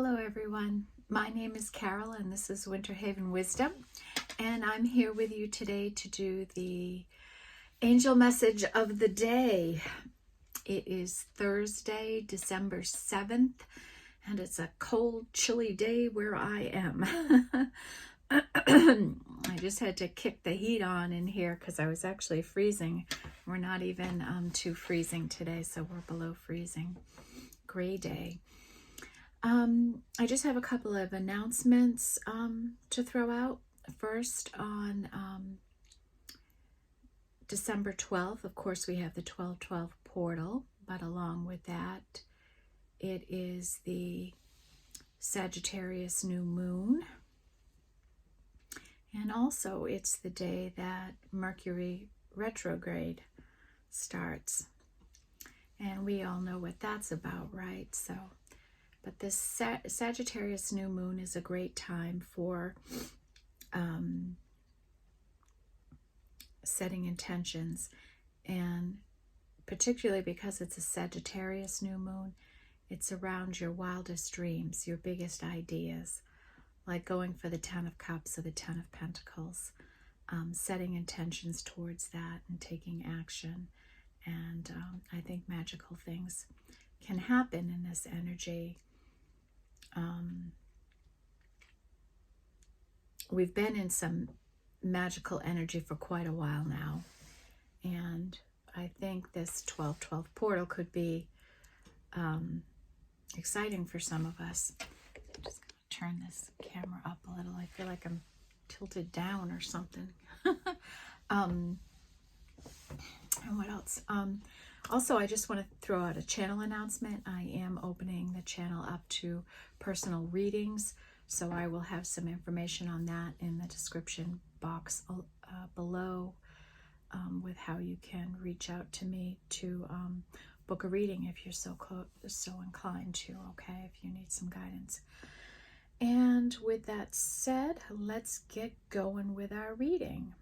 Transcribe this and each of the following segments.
Hello everyone, my name is Carol and this is Winter Haven Wisdom, and I'm here with you today to do the angel message of the day. It is Thursday, December 7th, and it's a cold, chilly day where I am. I just had to kick the heat on in here because I was actually freezing. We're not even too freezing today, so we're below freezing. Gray day. I just have a couple of announcements to throw out. First, on December 12th, of course, we have the 12/12 portal, but along with that, it is the Sagittarius new moon. And also, it's the day that Mercury retrograde starts. And we all know what that's about, right? But this Sagittarius new moon is a great time for setting intentions, and particularly because it's a Sagittarius new moon, it's around your wildest dreams, your biggest ideas, like going for the 10 of Cups or the 10 of Pentacles, setting intentions towards that and taking action. And I think magical things can happen in this energy. We've been in some magical energy for quite a while now, and I think this 12/12 portal could be exciting for some of us. I'm just going to turn this camera up a little. I feel like I'm tilted down or something. And what else? Also, I just want to throw out a channel announcement. I am opening the channel up to personal readings, so I will have some information on that in the description box below, with how you can reach out to me to book a reading if you're so inclined to, okay, if you need some guidance. And with that said, let's get going with our reading.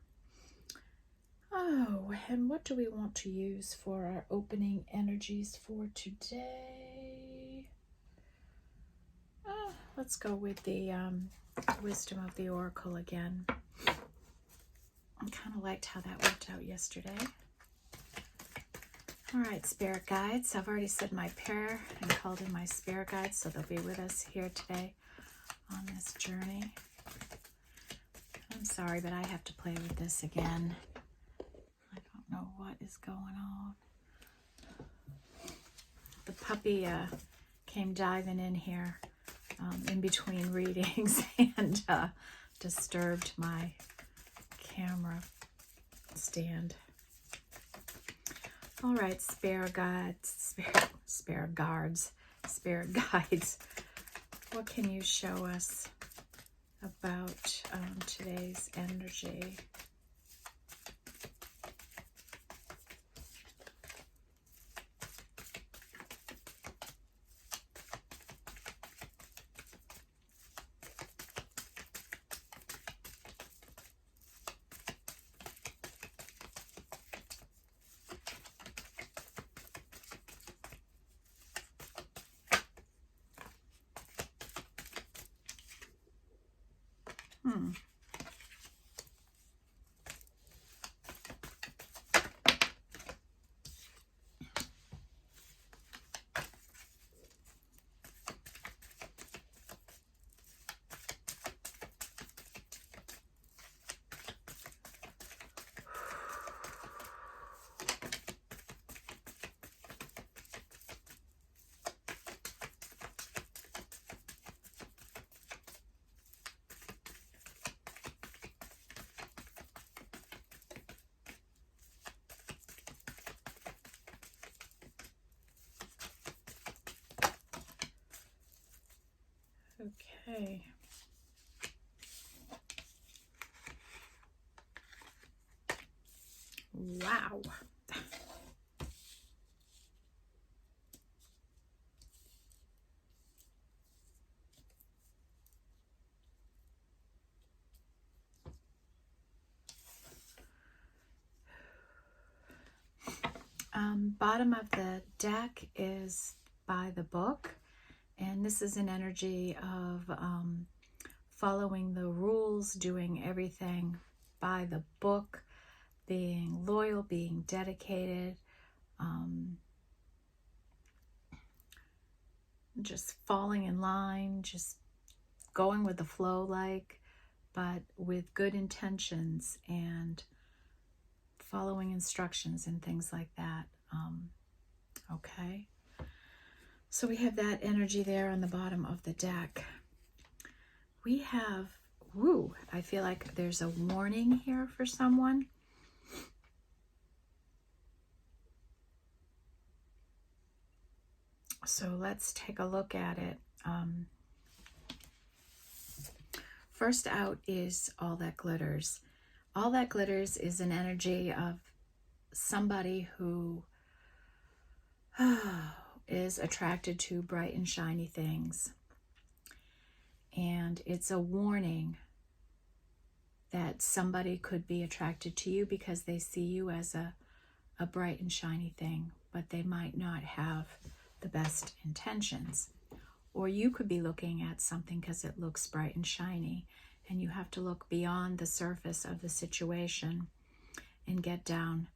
Oh, and what do we want to use for our opening energies for today? Let's go with the Wisdom of the Oracle again. I kind of liked how that worked out yesterday. All right, Spirit Guides. I've already said my prayer and called in my Spirit Guides, so they'll be with us here today on this journey. I'm sorry, but I have to play with this again. I don't know what is going on. The puppy came diving in here in between readings and disturbed my camera stand. All right, Spirit Guides, what can you show us about today's energy? Okay. Wow. Bottom of the deck is by the book, And this is an energy of following the rules, doing everything by the book, being loyal, being dedicated, just falling in line, just going with the flow, but with good intentions and following instructions and things like that. Okay. So we have that energy there on the bottom of the deck. We have, I feel like there's a warning here for someone. So let's take a look at it. First out is All That Glitters. All That Glitters is an energy of somebody who is attracted to bright and shiny things. And it's a warning that somebody could be attracted to you because they see you as a bright and shiny thing, but they might not have the best intentions. Or you could be looking at something because it looks bright and shiny, and you have to look beyond the surface of the situation and get down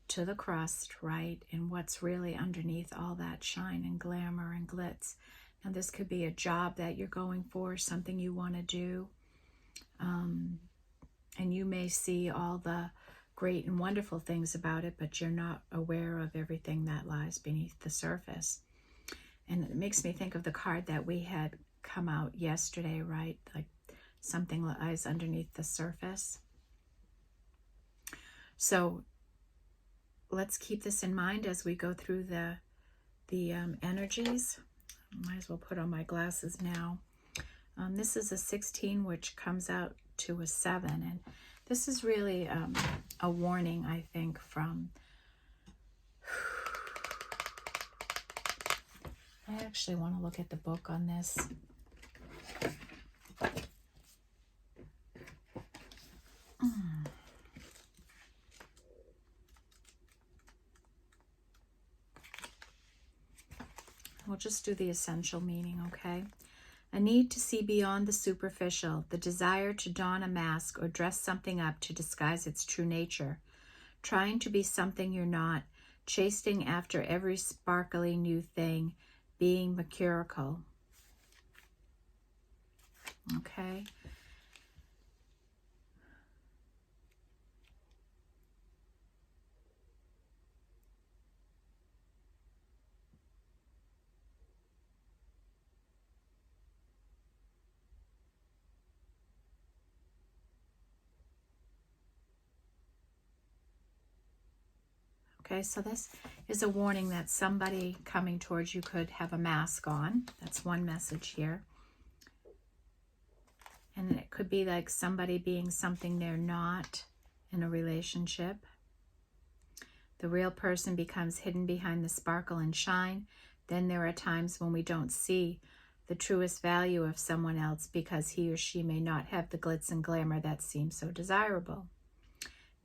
to the crust, right? And what's really underneath all that shine and glamour and glitz. Now, this could be a job that you're going for, something you want to do. And you may see all the great and wonderful things about it, but you're not aware of everything that lies beneath the surface. And it makes me think of the card that we had come out yesterday, right? Like something lies underneath the surface. So let's keep this in mind as we go through the energies. Might as well put on my glasses now. This is a 16, which comes out to a 7. And this is really a warning, I think, from... I actually want to look at the book on this. We'll just do the essential meaning, okay? A need to see beyond the superficial, the desire to don a mask or dress something up to disguise its true nature, trying to be something you're not, chasing after every sparkly new thing, being mercurial. Okay? Okay, so this is a warning that somebody coming towards you could have a mask on. That's one message here. And it could be like somebody being something they're not in a relationship. The real person becomes hidden behind the sparkle and shine. Then there are times when we don't see the truest value of someone else because he or she may not have the glitz and glamour that seems so desirable.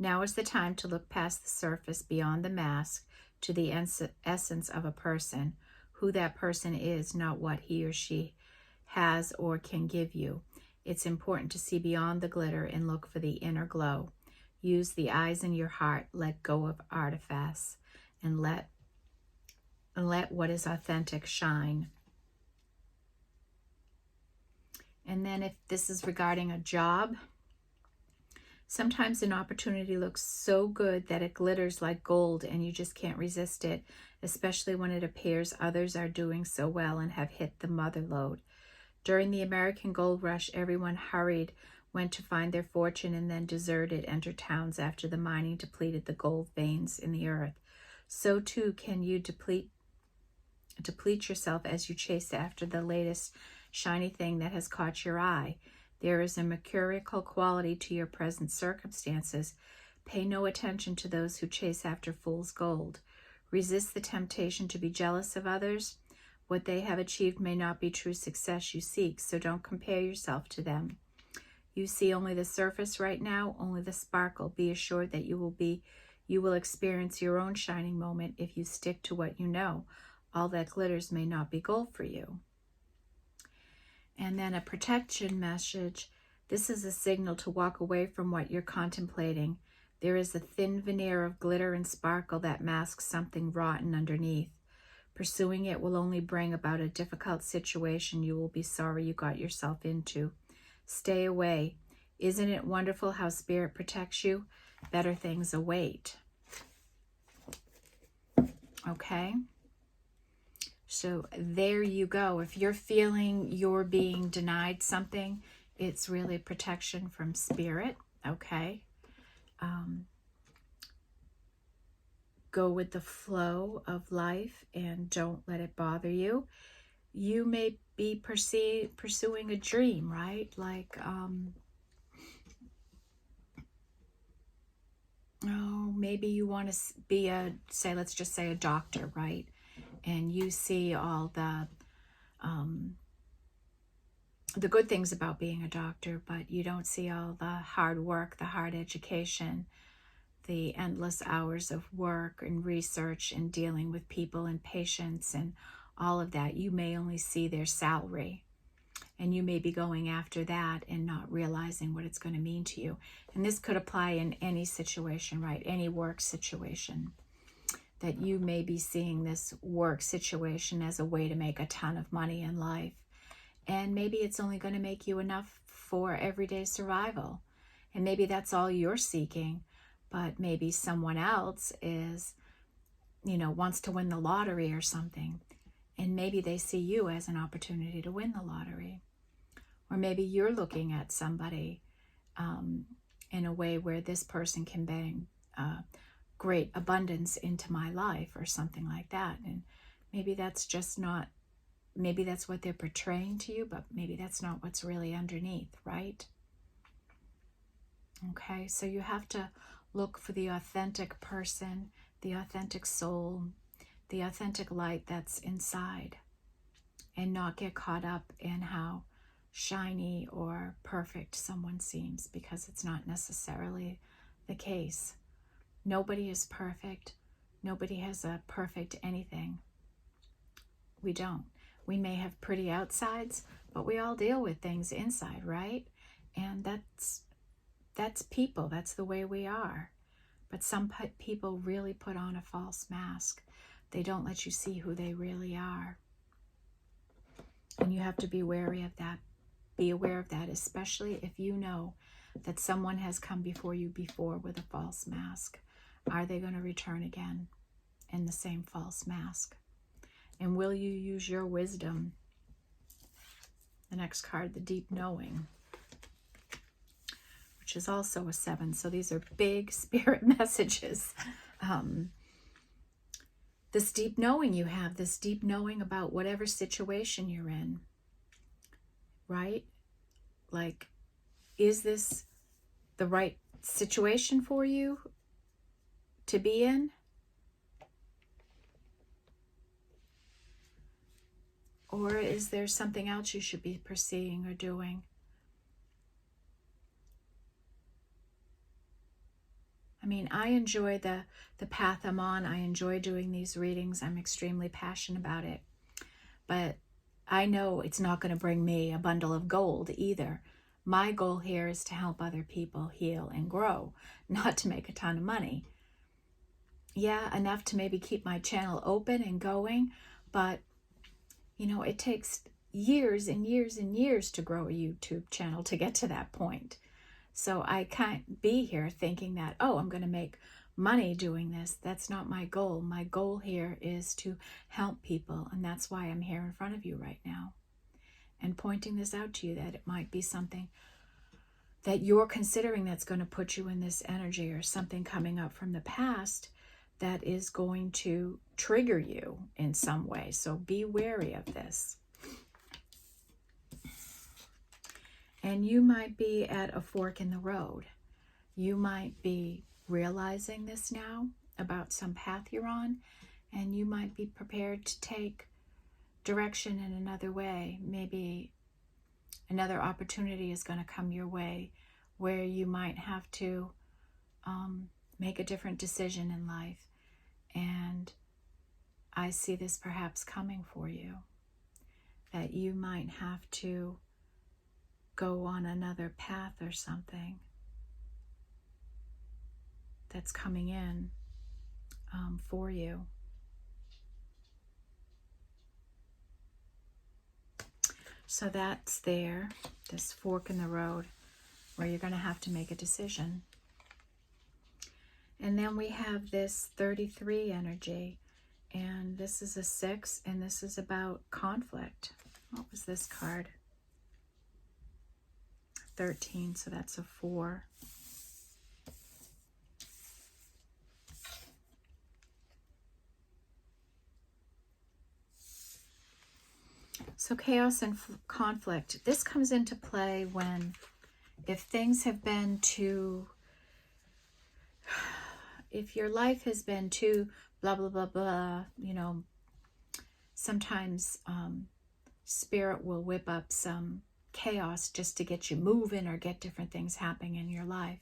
Now is the time to look past the surface, beyond the mask, to the essence of a person, who that person is, not what he or she has or can give you. It's important to see beyond the glitter and look for the inner glow. Use the eyes in your heart, let go of artifice, and let what is authentic shine. And then if this is regarding a job, sometimes an opportunity looks so good that it glitters like gold and you just can't resist it, especially when it appears others are doing so well and have hit the mother lode. During the American Gold Rush, everyone hurried, went to find their fortune, and then deserted, entered towns after the mining depleted the gold veins in the earth. So too can you deplete yourself as you chase after the latest shiny thing that has caught your eye. There is a mercurial quality to your present circumstances. Pay no attention to those who chase after fool's gold. Resist the temptation to be jealous of others. What they have achieved may not be true success you seek, so don't compare yourself to them. You see only the surface right now, only the sparkle. Be assured that you will experience your own shining moment if you stick to what you know. All that glitters may not be gold for you. And then a protection message. This is a signal to walk away from what you're contemplating. There is a thin veneer of glitter and sparkle that masks something rotten underneath. Pursuing it will only bring about a difficult situation you will be sorry you got yourself into. Stay away. Isn't it wonderful how Spirit protects you? Better things await. Okay? So there you go. If you're feeling you're being denied something, it's really protection from Spirit. Okay? Go with the flow of life and don't let it bother you. You may be pursuing a dream, right? Like, oh, maybe you want to be let's just say a doctor, right? And you see all the good things about being a doctor, but you don't see all the hard work, the hard education, the endless hours of work and research and dealing with people and patients and all of that. You may only see their salary, and you may be going after that and not realizing what it's going to mean to you. And this could apply in any situation, right? Any work situation, that you may be seeing this work situation as a way to make a ton of money in life. And maybe it's only going to make you enough for everyday survival. And maybe that's all you're seeking. But maybe someone else is, wants to win the lottery or something. And maybe they see you as an opportunity to win the lottery. Or maybe you're looking at somebody in a way where this person can bring great abundance into my life or something like that. And maybe that's just not, maybe that's what they're portraying to you, but maybe that's not what's really underneath, right? Okay, so you have to look for the authentic person, the authentic soul, the authentic light that's inside, and not get caught up in how shiny or perfect someone seems, because it's not necessarily the case. Nobody is perfect. Nobody has a perfect anything. We don't. We may have pretty outsides, but we all deal with things inside, right? And that's people. That's the way we are. But some people really put on a false mask. They don't let you see who they really are. And you have to be wary of that. Be aware of that, especially if you know that someone has come before you before with a false mask. Are they going to return again in the same false mask? And will you use your wisdom? The next card, the deep knowing, which is also a 7. So these are big spirit messages. This deep knowing you have, this deep knowing about whatever situation you're in, right? Like, is this the right situation for you to be in? Or is there something else you should be pursuing or doing? I mean, I enjoy the path I'm on. I enjoy doing these readings. I'm extremely passionate about it. But I know it's not going to bring me a bundle of gold either. My goal here is to help other people heal and grow, not to make a ton of money. Yeah, enough to maybe keep my channel open and going, but it takes years and years and years to grow a YouTube channel to get to that point. So I can't be here thinking that, oh, I'm going to make money doing this. That's not my goal. My goal here is to help people, and that's why I'm here in front of you right now and pointing this out to you, that it might be something that you're considering that's going to put you in this energy, or something coming up from the past that is going to trigger you in some way. So be wary of this. And you might be at a fork in the road. You might be realizing this now about some path you're on, and you might be prepared to take direction in another way. Maybe another opportunity is going to come your way where you might have to make a different decision in life. And I see this perhaps coming for you, that you might have to go on another path or something that's coming in for you. So that's there, this fork in the road where you're going to have to make a decision. And then we have this 33 energy, and this is a 6, and this is about conflict. What was this card? 13, so that's a 4. So chaos and conflict. This comes into play when, if things have been too, if your life has been too blah, blah, blah, blah, you know, sometimes spirit will whip up some chaos just to get you moving or get different things happening in your life.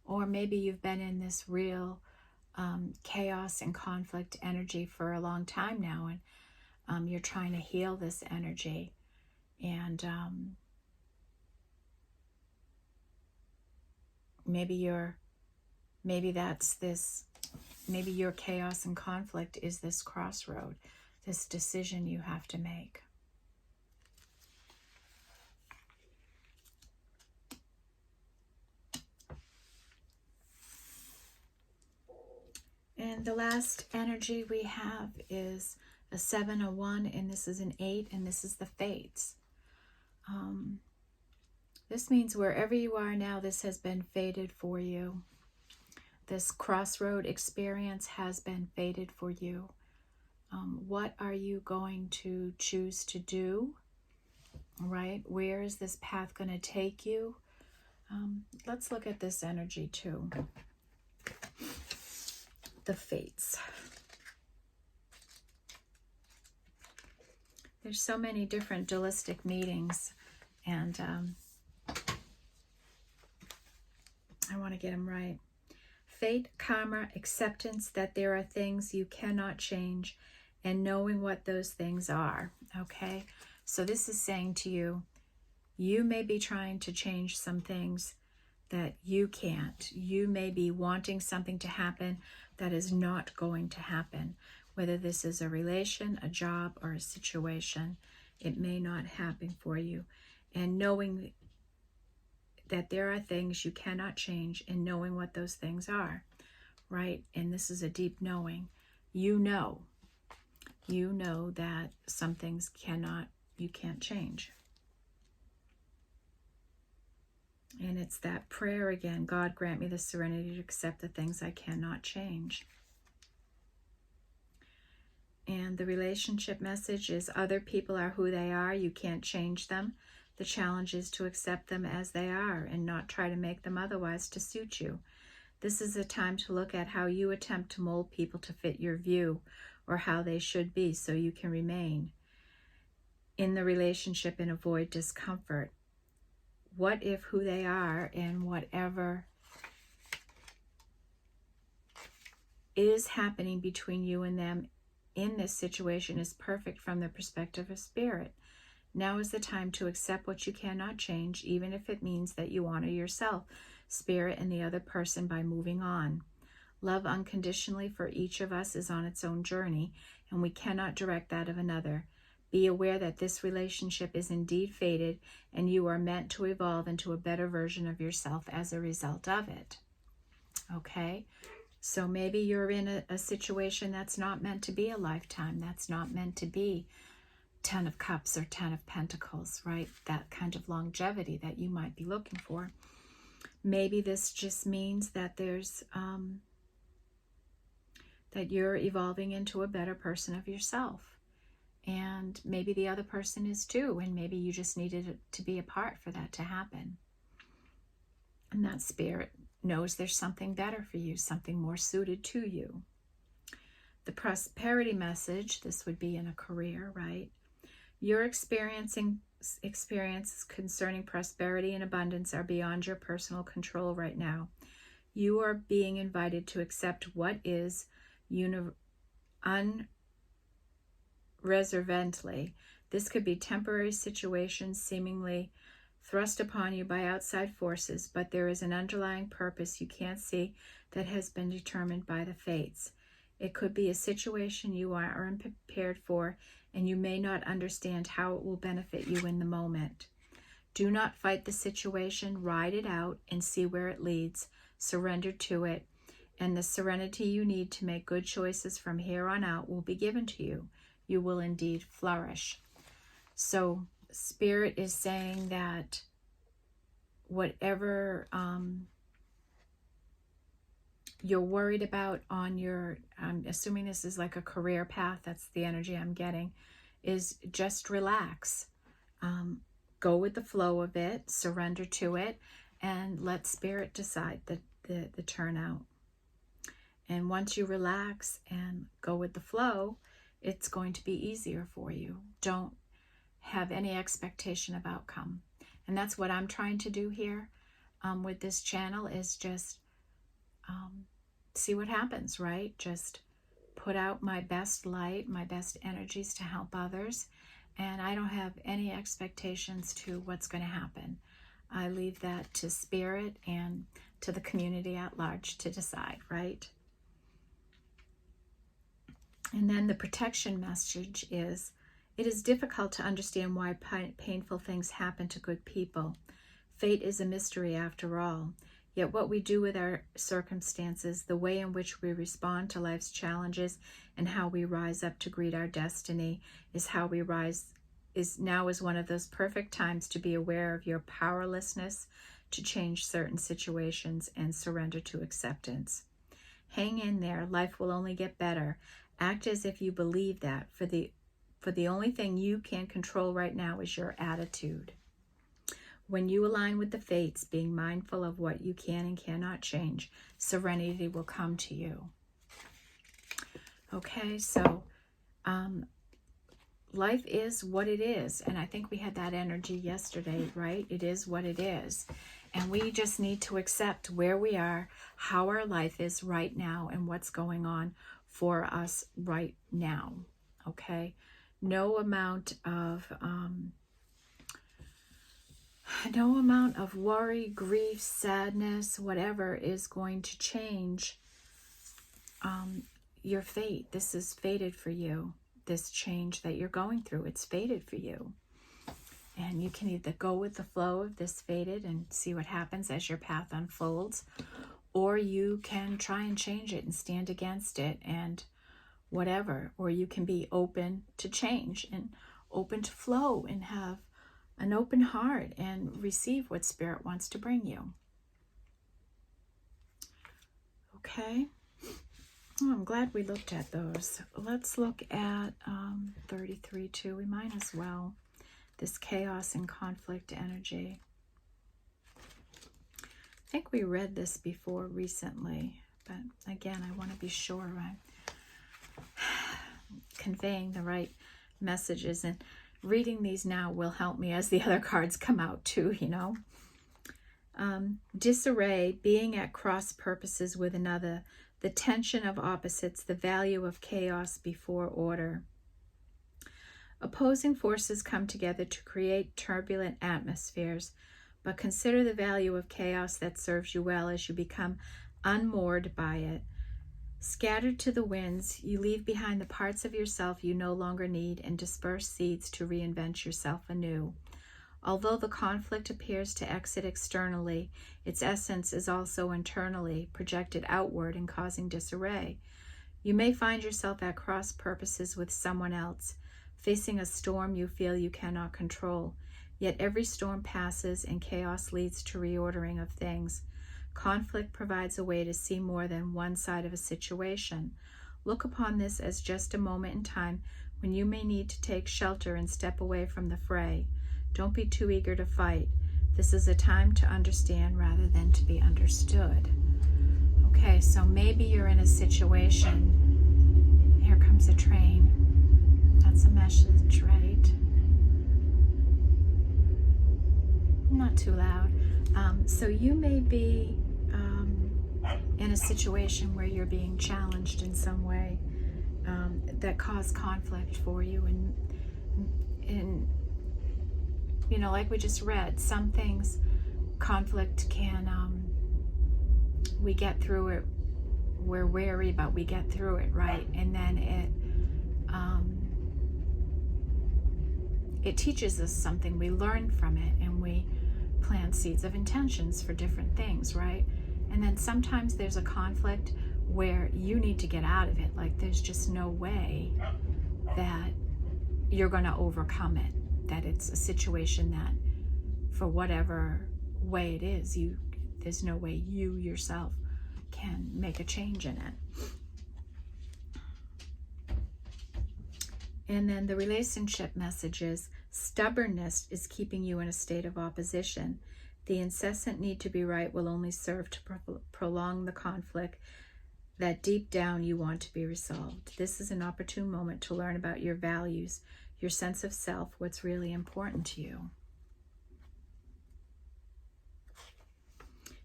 Or maybe you've been in this real chaos and conflict energy for a long time now, and you're trying to heal this energy. And maybe your chaos and conflict is this crossroad, this decision you have to make. And the last energy we have is a 7, a 1, and this is an 8, and this is the fates. This means wherever you are now, this has been fated for you. This crossroad experience has been fated for you. What are you going to choose to do? Right? Where is this path going to take you? Let's look at this energy too. The fates. There's so many different dualistic meanings, and I want to get them right. Fate, karma, acceptance that there are things you cannot change, and knowing what those things are. Okay? So this is saying to you, you may be trying to change some things that you can't. You may be wanting something to happen that is not going to happen. Whether this is a relation, a job, or a situation, it may not happen for you. And knowing that there are things you cannot change, and knowing what those things are, right? And this is a deep knowing. You know that some things you can't change. And it's that prayer again, God grant me the serenity to accept the things I cannot change. And the relationship message is other people are who they are. You can't change them. The challenge is to accept them as they are and not try to make them otherwise to suit you. This is a time to look at how you attempt to mold people to fit your view or how they should be so you can remain in the relationship and avoid discomfort. What if who they are and whatever is happening between you and them in this situation is perfect from the perspective of spirit? Now is the time to accept what you cannot change, even if it means that you honor yourself, spirit, and the other person by moving on. Love unconditionally for each of us is on its own journey, and we cannot direct that of another. Be aware that this relationship is indeed fated, and you are meant to evolve into a better version of yourself as a result of it. Okay? So maybe you're in a situation that's not meant to be a lifetime, that's not meant to be 10 of Cups or 10 of Pentacles, right? That kind of longevity that you might be looking for. Maybe this just means that there's that you're evolving into a better person of yourself. And maybe the other person is too, and maybe you just needed to be apart for that to happen. And that spirit knows there's something better for you, something more suited to you. The prosperity message, this would be in a career, right? Your experiences concerning prosperity and abundance are beyond your personal control right now. You are being invited to accept what is unreservedly. This could be temporary situations seemingly thrust upon you by outside forces, but there is an underlying purpose you can't see that has been determined by the fates. It could be a situation you are unprepared for, and you may not understand how it will benefit you in the moment. Do not fight the situation, ride it out and see where it leads. Surrender to it, and the serenity you need to make good choices from here on out will be given to you. You will indeed flourish. So Spirit is saying that whatever you're worried about on your, I'm assuming this is like a career path, that's the energy I'm getting, is just relax. Go with the flow of it, surrender to it, and let Spirit decide the turnout. And once you relax and go with the flow, it's going to be easier for you. Don't have any expectation of outcome. And that's what I'm trying to do here with this channel, is just see what happens, right? Just put out my best light, my best energies to help others. And I don't have any expectations to what's going to happen. I leave that to Spirit and to the community at large to decide, right? And then the protection message is, it is difficult to understand why painful things happen to good people. Fate is a mystery after all. Yet what we do with our circumstances, the way in which we respond to life's challenges, and how we rise up to greet our destiny is one of those perfect times to be aware of your powerlessness to change certain situations and surrender to acceptance. Hang in there. Life will only get better. Act as if you believe that, for the only thing you can control right now is your attitude. When you align with the fates, being mindful of what you can and cannot change, serenity will come to you. Okay, so life is what it is. And I think we had that energy yesterday, right? It is what it is. And we just need to accept where we are, how our life is right now, and what's going on for us right now. Okay? No amount of worry, grief, sadness, whatever is going to change your fate. This is fated for you. This change that you're going through, it's fated for you. And you can either go with the flow of this fated and see what happens as your path unfolds, or you can try and change it and stand against it and whatever. Or you can be open to change and open to flow and have an open heart and receive what Spirit wants to bring you. Okay. Oh, I'm glad we looked at those. Let's look at 33 too. We might as well. This chaos and conflict energy. I think we read this before recently, but again, I want to be sure I'm conveying the right messages, and reading these now will help me as the other cards come out too, you know. Disarray, being at cross purposes with another, the tension of opposites, the value of chaos before order. Opposing forces come together to create turbulent atmospheres, but consider the value of chaos that serves you well as you become unmoored by it. Scattered to the winds, you leave behind the parts of yourself you no longer need and disperse seeds to reinvent yourself anew. Although the conflict appears to exit externally, its essence is also internally projected outward and causing disarray. You may find yourself at cross purposes with someone else, facing a storm you feel you cannot control. Yet every storm passes and chaos leads to reordering of things. Conflict provides a way to see more than one side of a situation. Look upon this as just a moment in time when you may need to take shelter and step away from the fray. Don't be too eager to fight. This is a time to understand rather than to be understood. Okay, so maybe you're in a situation. Here comes a train. That's a message, right? Not too loud. So you may be in a situation where you're being challenged in some way that caused conflict for you, and like we just read, some things, conflict can, we get through it, we're wary, but we get through it, right? And then it teaches us something, we learn from it, and we plant seeds of intentions for different things, right? And then sometimes there's a conflict where you need to get out of it. Like there's just no way that you're going to overcome it, that it's a situation that for whatever way it is, there's no way you yourself can make a change in it. And then the relationship message is, stubbornness is keeping you in a state of opposition. The incessant need to be right will only serve to prolong the conflict that deep down you want to be resolved. This is an opportune moment to learn about your values, your sense of self, what's really important to you.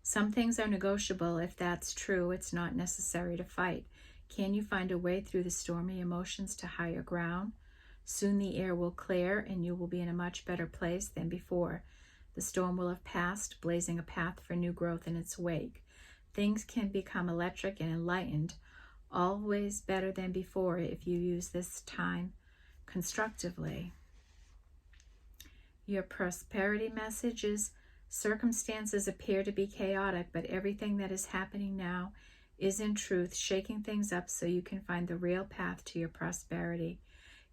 Some things are negotiable. If that's true, it's not necessary to fight. Can you find a way through the stormy emotions to higher ground? Soon the air will clear and you will be in a much better place than before. The storm will have passed, blazing a path for new growth in its wake. Things can become electric and enlightened, always better than before if you use this time constructively. Your prosperity message is, circumstances appear to be chaotic, but everything that is happening now is in truth shaking things up so you can find the real path to your prosperity.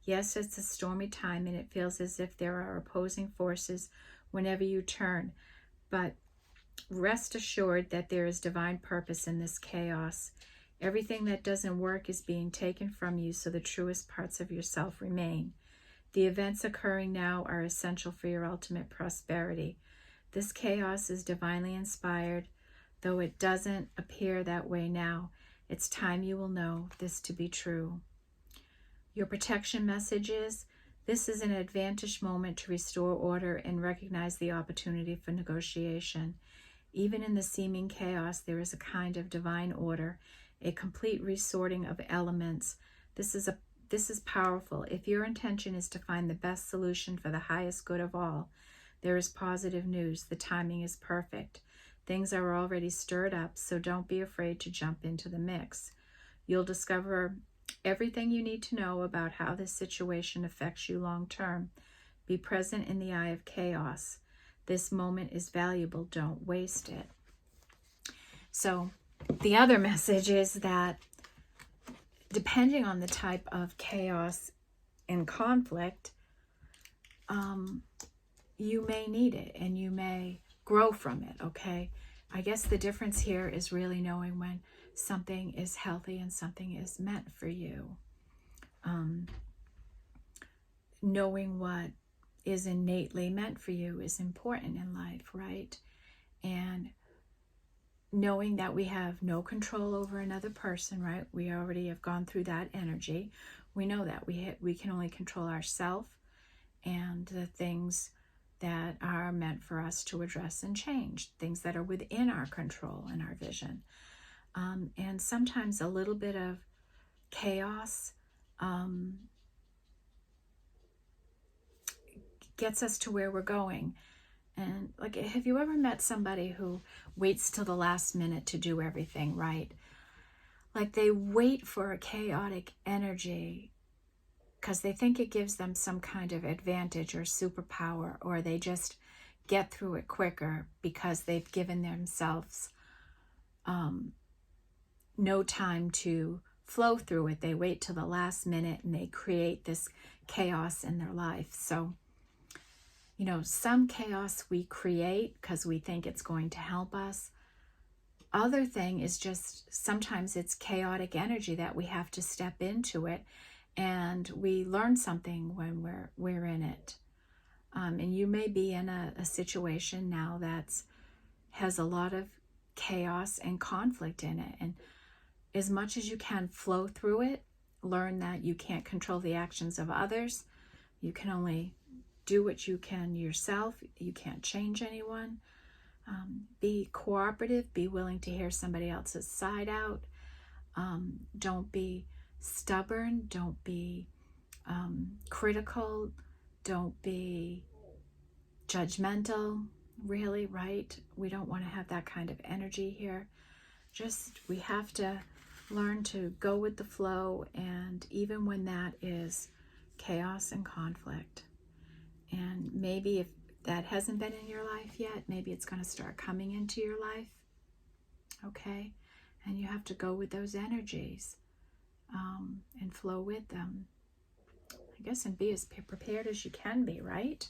Yes, it's a stormy time and it feels as if there are opposing forces whenever you turn, but rest assured that there is divine purpose in this chaos. Everything that doesn't work is being taken from you so the truest parts of yourself remain. The events occurring now are essential for your ultimate prosperity. This chaos is divinely inspired, though it doesn't appear that way now. It's time you will know this to be true. Your protection message is, this is an advantage moment to restore order and recognize the opportunity for negotiation. Even in the seeming chaos, there is a kind of divine order, a complete resorting of elements. This is powerful. If your intention is to find the best solution for the highest good of all, there is positive news. The timing is perfect. Things are already stirred up, so don't be afraid to jump into the mix. You'll discover everything you need to know about how this situation affects you long term. Be present in the eye of chaos. This moment is valuable. Don't waste it. So the other message is that depending on the type of chaos and conflict, you may need it and you may grow from it, okay? I guess the difference here is really knowing when something is healthy and something is meant for you. Knowing what is innately meant for you is important in life, right? And knowing that we have no control over another person, right? We already have gone through that energy. We know that we can only control ourselves and the things that are meant for us to address and change, things that are within our control and our vision. And sometimes a little bit of chaos gets us to where we're going. And like, have you ever met somebody who waits till the last minute to do everything, right? Like they wait for a chaotic energy because they think it gives them some kind of advantage or superpower, or they just get through it quicker because they've given themselves no time to flow through it. They wait till the last minute and they create this chaos in their life. So, some chaos we create because we think it's going to help us. Other thing is just sometimes it's chaotic energy that we have to step into it, and we learn something when we're in it. And you may be in a situation now that has a lot of chaos and conflict in it. And as much as you can flow through it, learn that you can't control the actions of others. You can only do what you can yourself. You can't change anyone. Be cooperative. Be willing to hear somebody else's side out. Don't be stubborn. Don't be critical. Don't be judgmental, really, right? We don't want to have that kind of energy here. We have to learn to go with the flow, and even when that is chaos and conflict. And maybe if that hasn't been in your life yet, maybe it's going to start coming into your life. Okay? And you have to go with those energies and flow with them. I guess, and be as prepared as you can be, right?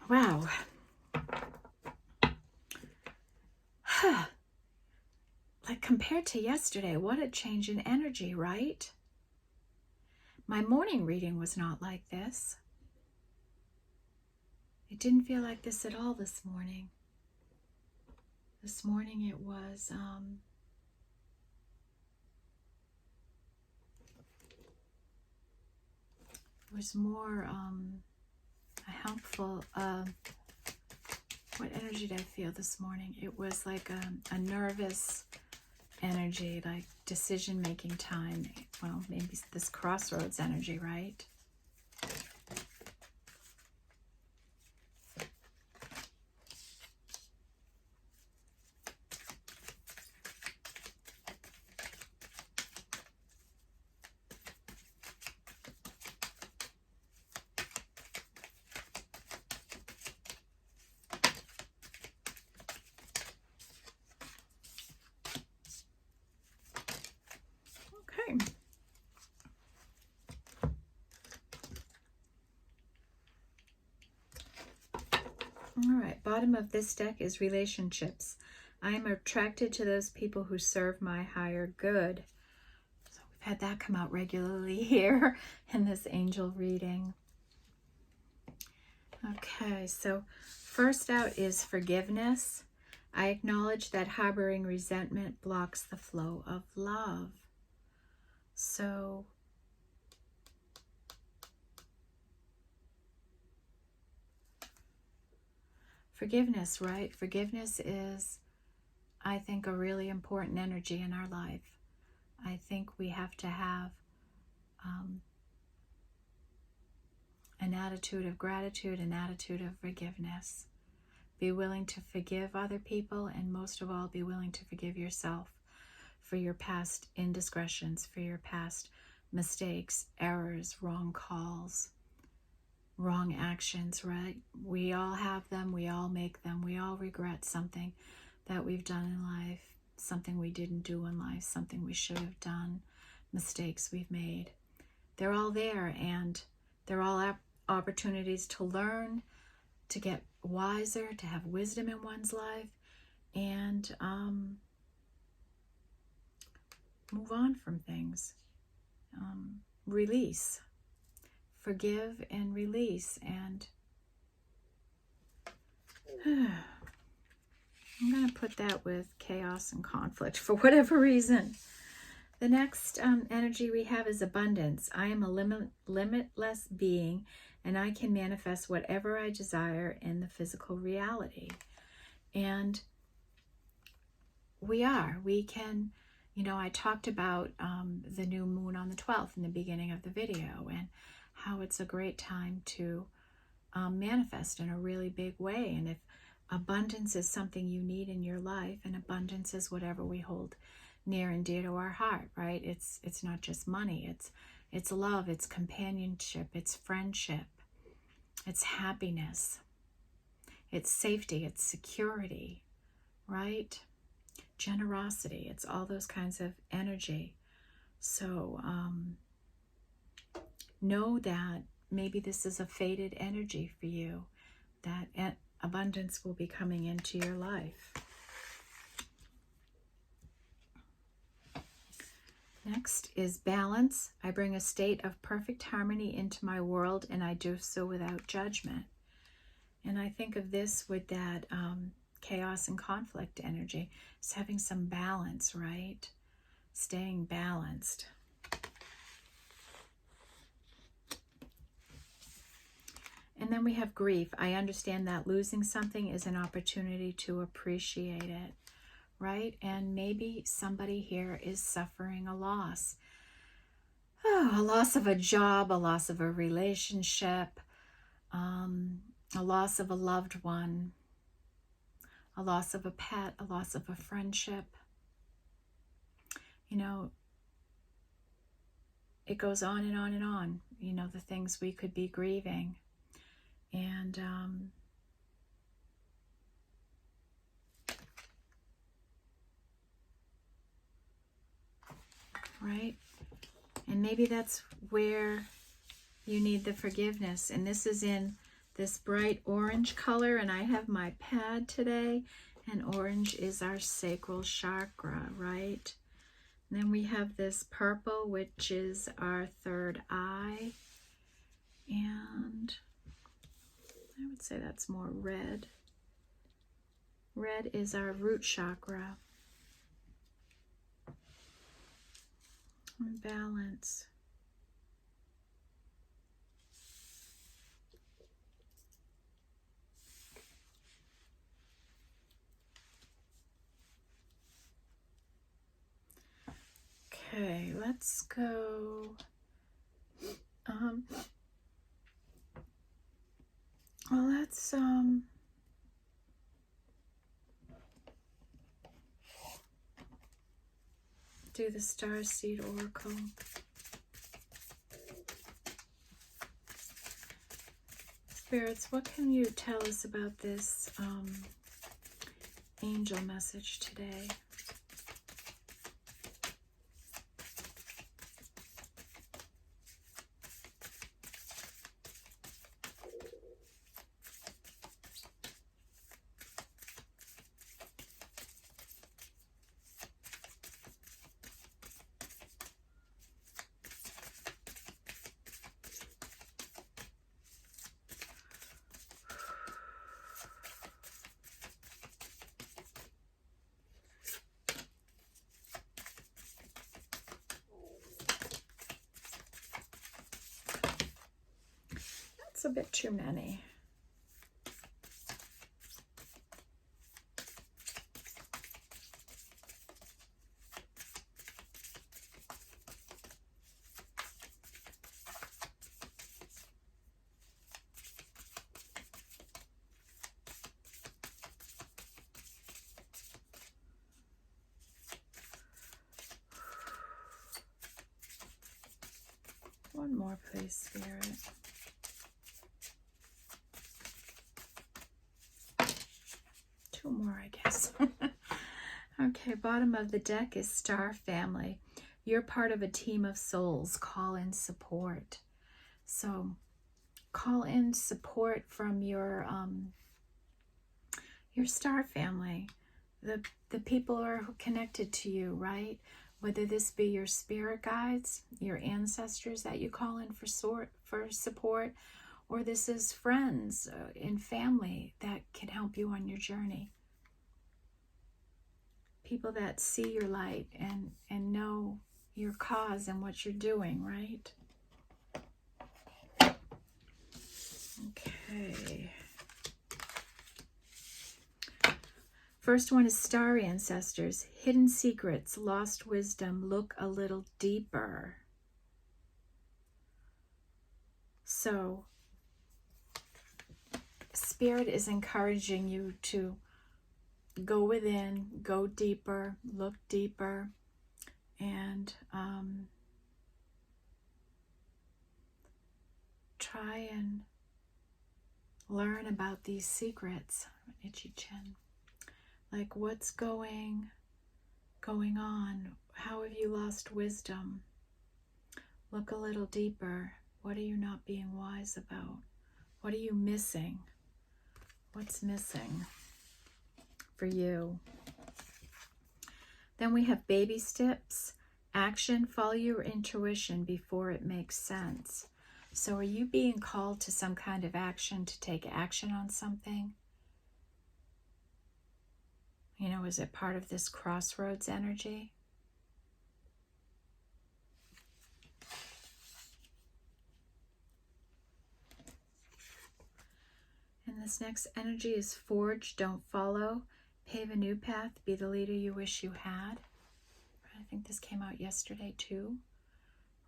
Wow. Like compared to yesterday, what a change in energy, right? My morning reading was not like this. It didn't feel like this at all this morning. This morning it was more a helpful, what energy did I feel this morning? It was like a nervous energy, like decision-making time. Well, maybe this crossroads energy, right? Okay. All right, bottom of this deck is relationships. I am attracted to those people who serve my higher good. So we've had that come out regularly here in this angel reading. Okay, so first out is forgiveness. I acknowledge that harboring resentment blocks the flow of love. So forgiveness, right? Forgiveness is, I think, a really important energy in our life. I think we have to have an attitude of gratitude, an attitude of forgiveness. Be willing to forgive other people, and most of all, be willing to forgive yourself for your past indiscretions, for your past mistakes, errors, wrong calls, wrong actions, right? We all have them, we all make them, we all regret something that we've done in life, something we didn't do in life, something we should have done, mistakes we've made. They're all there, and they're all opportunities to learn, to get wiser, to have wisdom in one's life, and move on from things. Release. Forgive and release. And I'm going to put that with chaos and conflict for whatever reason. The next energy we have is abundance. I am a limitless being, and I can manifest whatever I desire in the physical reality. And we can, I talked about the new moon on the 12th in the beginning of the video, and how it's a great time to manifest in a really big way. And if abundance is something you need in your life, and abundance is whatever we hold near and dear to our heart, right? It's not just money, it's love, it's companionship, it's friendship, it's happiness, it's safety, it's security, right? Generosity, it's all those kinds of energy. So know that maybe this is a fated energy for you, that abundance will be coming into your life. Next is balance. I bring a state of perfect harmony into my world, and I do so without judgment. And I think of this with that chaos and conflict energy. It's having some balance, right? Staying balanced. And then we have grief. I understand that losing something is an opportunity to appreciate it, right? And maybe somebody here is suffering a loss. A loss of a job, a loss of a relationship, a loss of a loved one, a loss of a pet, a loss of a friendship. You know, it goes on and on and on, you know, the things we could be grieving. And right? And maybe that's where you need the forgiveness. And this is in this bright orange color, and I have my pad today, and orange is our sacral chakra, right? And then we have this purple, which is our third eye, and I would say that's more red. Red is our root chakra. And balance. Okay, let's go. Well, let's do the Starseed Oracle. Spirits, what can you tell us about this angel message today? That's a bit too many. One more, please, Spirit. Two more, I guess. Okay, bottom of the deck is Star Family. You're part of a team of souls. Call in support. So call in support from your star family, the people who are connected to you, right? Whether this be your spirit guides, your ancestors that you call in for support, or this is friends and family that can help you on your journey. People that see your light and know your cause and what you're doing, right? Okay. First one is Star Ancestors. Hidden secrets, lost wisdom, look a little deeper. So, Spirit is encouraging you to go within, go deeper, look deeper, and try and learn about these secrets. Itchy chin. Like, what's going on? How have you lost wisdom? Look a little deeper. What are you not being wise about? What are you missing? What's missing for you? Then we have baby steps. Action, follow your intuition before it makes sense. So are you being called to some kind of action, to take action on something? You know, is it part of this crossroads energy? And this next energy is forge, don't follow. Pave a new path, be the leader you wish you had. I think this came out yesterday too,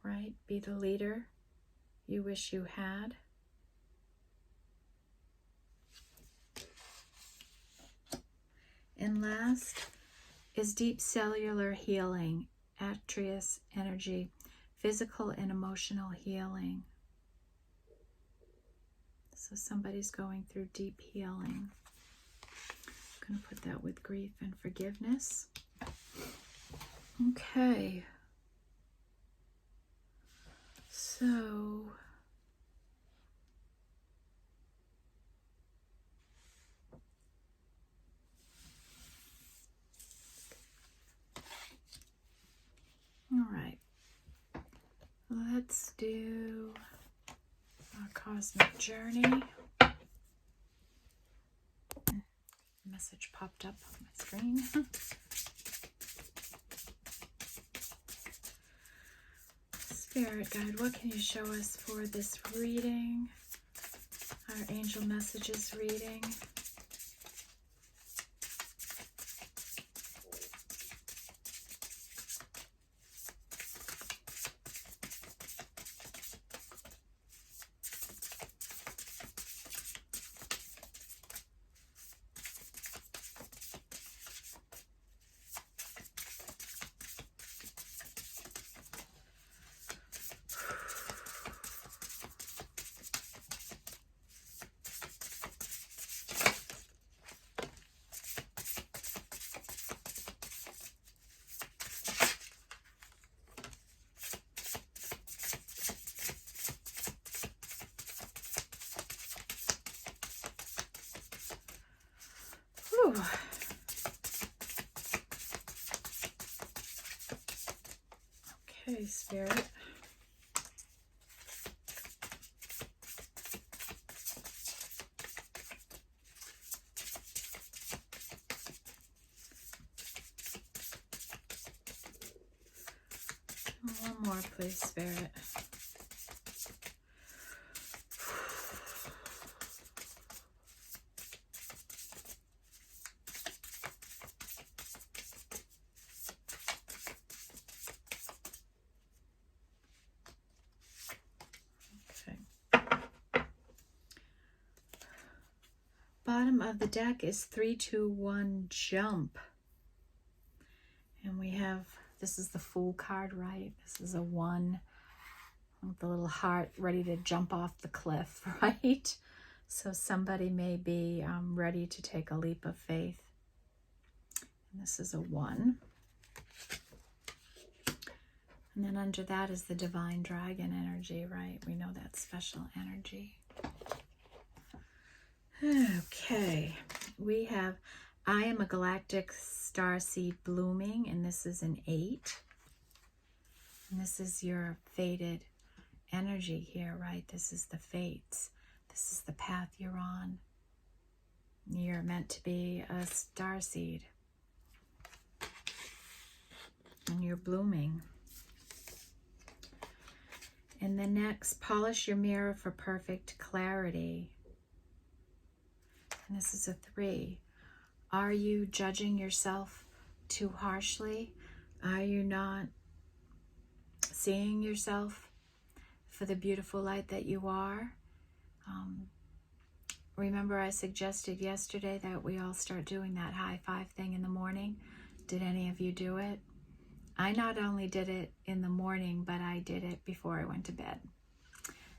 right? Be the leader you wish you had. And last is deep cellular healing, Atrius energy, physical and emotional healing. So somebody's going through deep healing. I'm going to put that with grief and forgiveness. Okay. So all right. Let's do our cosmic journey. Message popped up on my screen. Spirit guide, what can you show us for this reading? Our angel messages reading. Whew. Okay, Spirit. One more, please, Spirit. Bottom of the deck is 3, 2, 1, jump. And we have, this is the Fool card, right? This is a 1 with the little heart ready to jump off the cliff, right? So somebody may be ready to take a leap of faith. And this is a 1. And then under that is the Divine Dragon energy, right? We know that special energy. Okay, we have I am a galactic starseed blooming, and this is an 8. And this is your fated energy here, right? This is the fates. This is the path you're on. You're meant to be a starseed. And you're blooming. And then next, polish your mirror for perfect clarity. And this is a 3. Are you judging yourself too harshly? Are you not seeing yourself for the beautiful light that you are? Remember I suggested yesterday that we all start doing that high five thing in the morning. Did any of you do it? I not only did it in the morning, but I did it before I went to bed.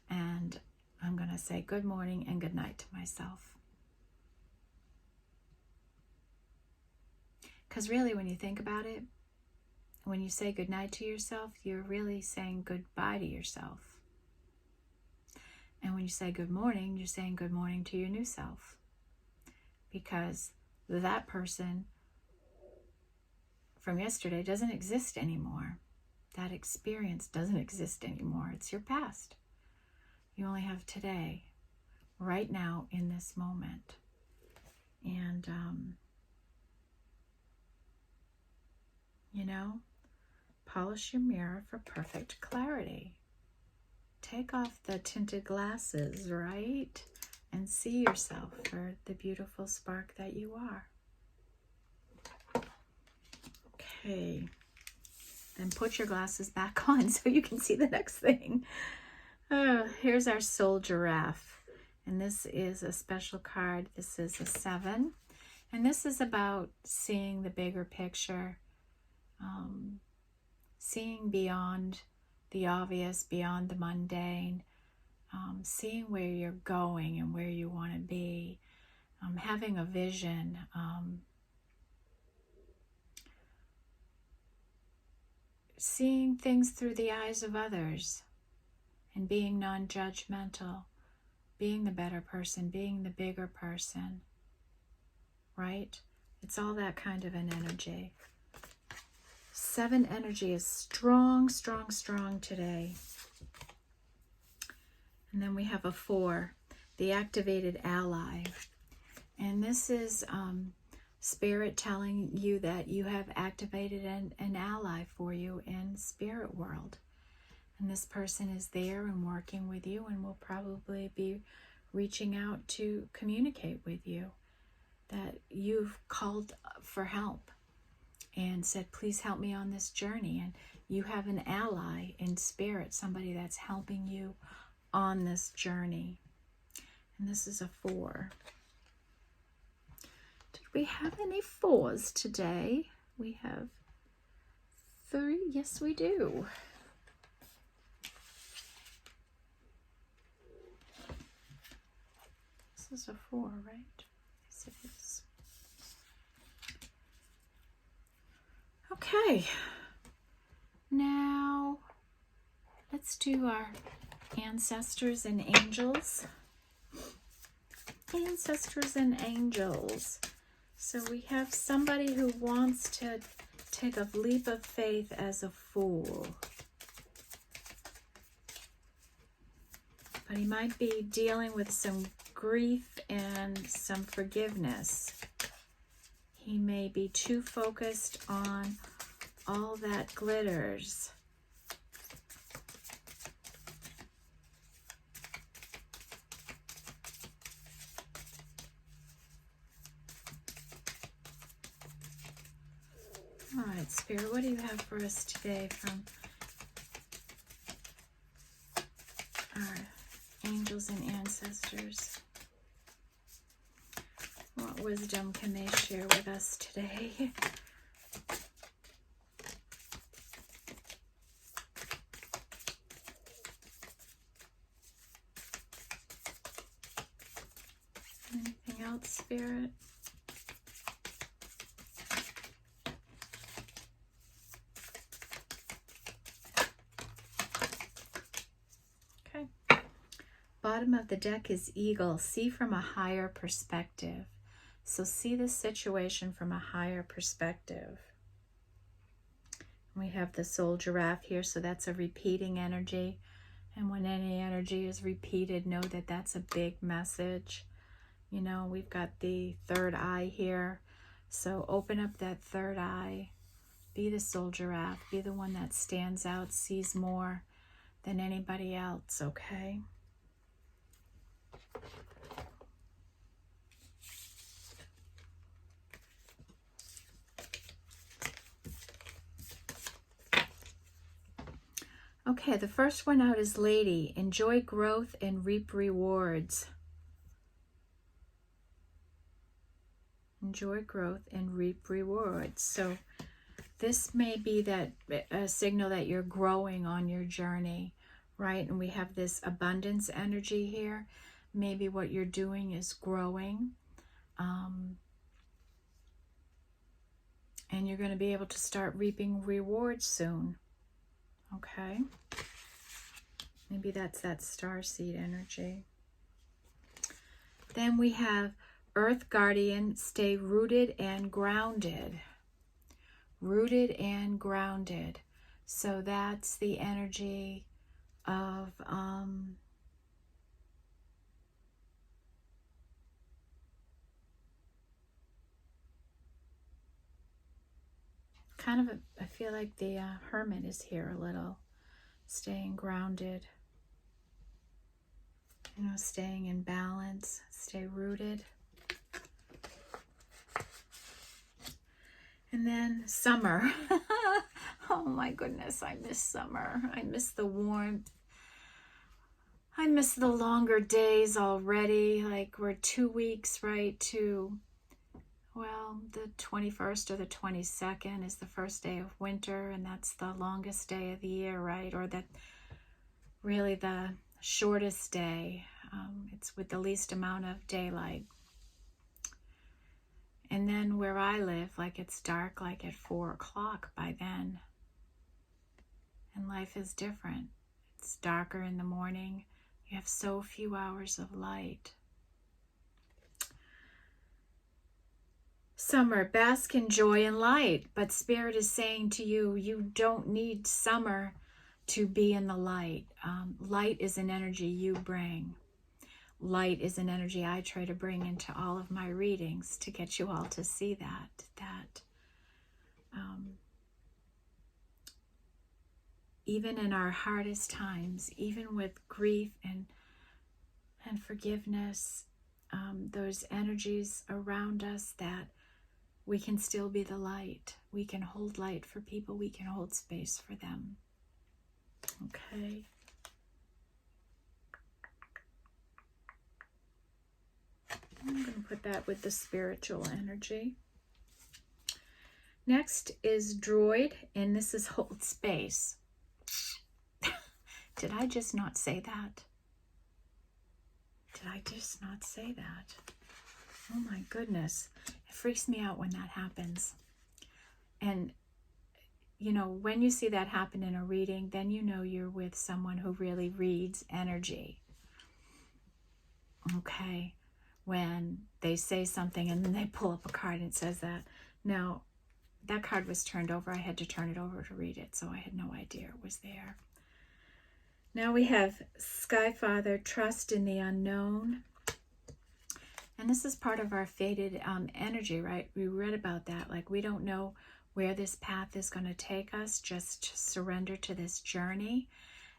And I'm going to say good morning and good night to myself. Because really, when you think about it, when you say goodnight to yourself, you're really saying goodbye to yourself. And when you say good morning, you're saying good morning to your new self. Because that person from yesterday doesn't exist anymore. That experience doesn't exist anymore. It's your past. You only have today, right now, in this moment. And, you know, polish your mirror for perfect clarity. Take off the tinted glasses, right? And see yourself for the beautiful spark that you are. Okay. Then put your glasses back on so you can see the next thing. Here's our soul giraffe. And this is a special card. This is a 7. And this is about seeing the bigger picture, seeing beyond the obvious, beyond the mundane, seeing where you're going and where you want to be, having a vision, seeing things through the eyes of others, and being non-judgmental, being the better person, being the bigger person, right? It's all that kind of an energy. 7 energy is strong, strong, strong today. And then we have a 4, the activated ally. And this is Spirit telling you that you have activated an ally for you in spirit world. And this person is there and working with you and will probably be reaching out to communicate with you, that you've called for help and said, please help me on this journey. And you have an ally in spirit, somebody that's helping you on this journey. And this is a 4. Did we have any 4s today? We have 3. Yes, we do. This is a 4, right? Yes, it is. Okay. Now, let's do our ancestors and angels. Ancestors and angels. So we have somebody who wants to take a leap of faith as a fool. But he might be dealing with some grief and some forgiveness. He may be too focused on all that glitters. All right, Spirit, what do you have for us today from our angels and ancestors? What wisdom can they share with us today? Anything else, Spirit? Okay. Bottom of the deck is Eagle. See from a higher perspective. So see the situation from a higher perspective. We have the Soul Giraffe here, so that's a repeating energy. And when any energy is repeated, know that that's a big message. You know, we've got the third eye here. So open up that third eye. Be the Soul Giraffe. Be the one that stands out, sees more than anybody else, okay? Okay, the first one out is Lady. Enjoy growth and reap rewards. Enjoy growth and reap rewards. So this may be that a signal that you're growing on your journey, right? And we have this abundance energy here. Maybe what you're doing is growing. And you're going to be able to start reaping rewards soon. Okay. Maybe that's that starseed energy. Then we have Earth Guardian, stay rooted and grounded. Rooted and grounded. So that's the energy of kind of I feel like the Hermit is here a little, staying grounded, you know, staying in balance, stay rooted. And then summer. Oh my goodness, I miss summer. I miss the warmth. I miss the longer days already. Like we're 2 weeks, right, to well, the 21st or the 22nd is the first day of winter, and that's the longest day of the year, right? Or that really the shortest day. It's with the least amount of daylight. And then where I live, like it's dark like at 4 o'clock by then. And life is different. It's darker in the morning. You have so few hours of light. Summer, bask in joy and light. But Spirit is saying to you, you don't need summer to be in the light. Light is an energy you bring. Light is an energy I try to bring into all of my readings to get you all to see that even in our hardest times, even with grief and forgiveness, those energies around us, that we can still be the light. We can hold light for people. We can hold space for them. Okay. I'm going to put that with the spiritual energy. Next is Droid, and this is hold space. Did I just not say that? Did I just not say that? Oh my goodness. It freaks me out when that happens. And, you know, when you see that happen in a reading, then you know you're with someone who really reads energy. Okay. When they say something and then they pull up a card and it says that. Now, that card was turned over. I had to turn it over to read it, so I had no idea it was there. Now we have Sky Father, trust in the unknown. And this is part of our fated energy, right? We read about that. Like, we don't know where this path is going to take us. Just surrender to this journey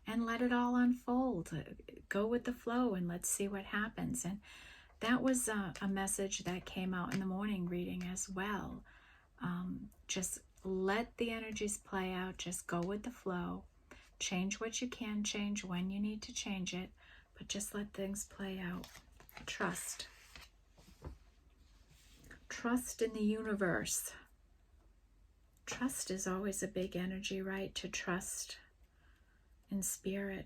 and let it all unfold. Go with the flow and let's see what happens. And that was a message that came out in the morning reading as well. Just let the energies play out. Just go with the flow. Change what you can change when you need to change it, but just let things play out. Trust. Trust in the universe. Trust is always a big energy, right? To trust in spirit.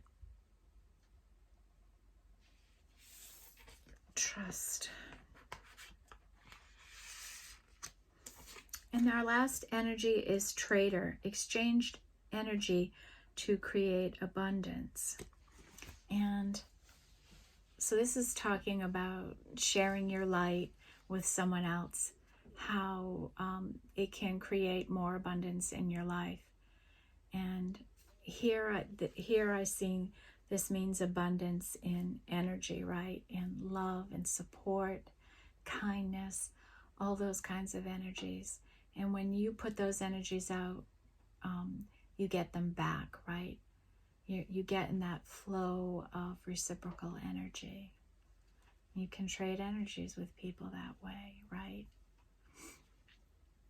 Trust. And our last energy is Trader. Exchanged energy to create abundance. And so this is talking about sharing your light with someone else, how it can create more abundance in your life. And here I see this means abundance in energy, right? In love and support, kindness, all those kinds of energies. And when you put those energies out, you get them back, right? You get in that flow of reciprocal energy. You can trade energies with people that way, right?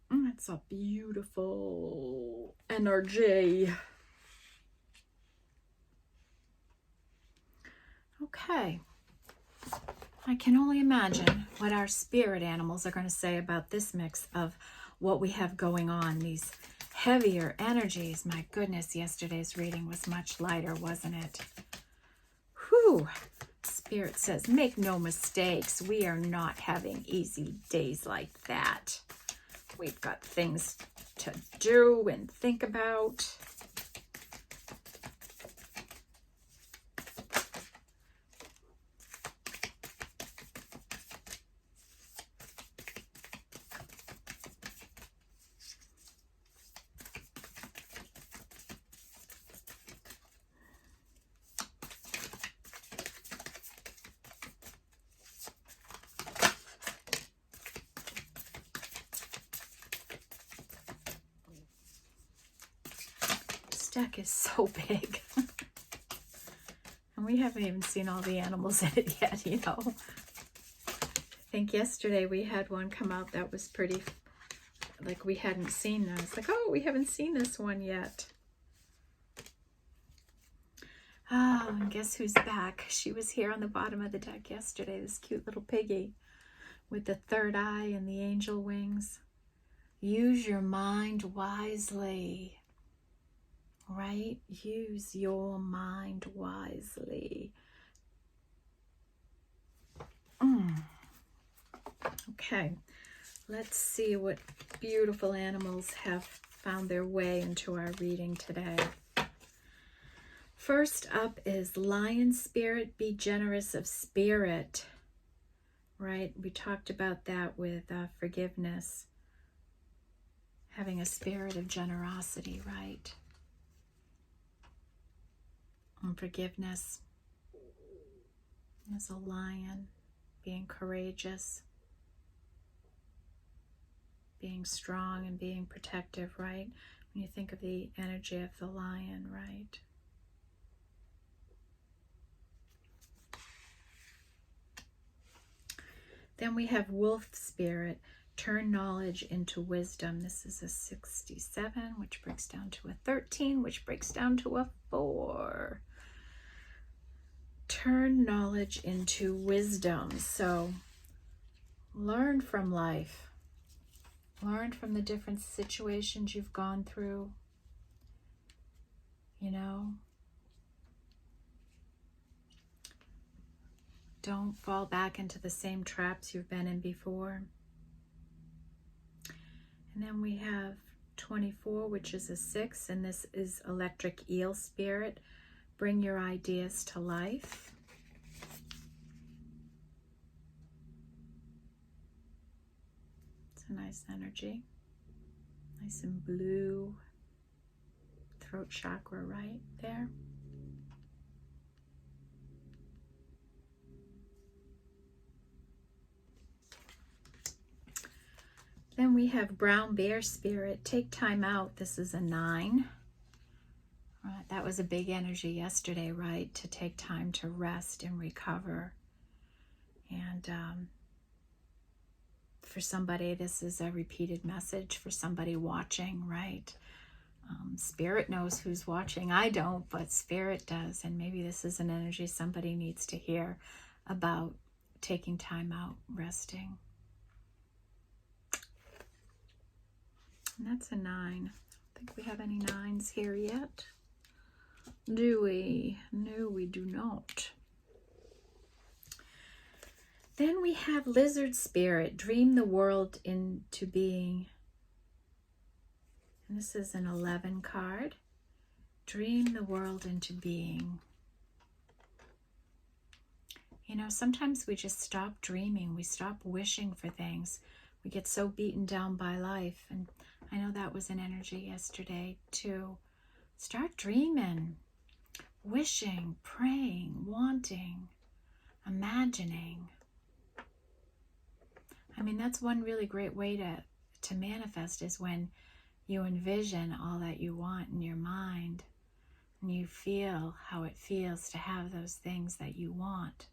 That's a beautiful energy. Okay. I can only imagine what our spirit animals are going to say about this mix of what we have going on, these heavier energies. My goodness, yesterday's reading was much lighter, wasn't it? Whew. Spirit says, make no mistakes. We are not having easy days like that. We've got things to do and think about. Deck is so big. And we haven't even seen all the animals in it yet, you know. I think yesterday we had one come out that was pretty, like we hadn't seen. I was like, oh, we haven't seen this one yet. Oh, and guess who's back? She was here on the bottom of the deck yesterday, this cute little piggy. with the third eye and the angel wings. Use your mind wisely, right? Use your mind wisely. Okay, let's see what beautiful animals have found their way into our reading today. First up is lion spirit, be generous of spirit, right? We talked about that with forgiveness, having a spirit of generosity, right? And forgiveness as a lion, being courageous, being strong and being protective, right? When you think of the energy of the lion, right? Then we have wolf spirit, turn knowledge into wisdom. This is a 67, which breaks down to a 13, which breaks down to a 4. Turn knowledge into wisdom. So learn from life. Learn from the different situations you've gone through. You know, don't fall back into the same traps you've been in before. And then we have 24, which is a 6, and this is electric eel spirit. Bring your ideas to life. It's a nice energy. Nice and blue. Throat chakra right there. Then we have brown bear spirit. Take time out. This is a 9. Right, that was a big energy yesterday, right? To take time to rest and recover. And for somebody, this is a repeated message for somebody watching, right? Spirit knows who's watching. I don't, but Spirit does. And maybe this is an energy somebody needs to hear about taking time out, resting. And that's a 9. I don't think we have any 9s here yet. Do we? No, we do not. Then we have lizard spirit, dream the world into being. And this is an 11 card. Dream the world into being. You know, sometimes we just stop dreaming. We stop wishing for things. We get so beaten down by life. And I know that was an energy yesterday too. Start dreaming, wishing, praying, wanting, imagining. I mean, that's one really great way to manifest is when you envision all that you want in your mind and you feel how it feels to have those things that you want.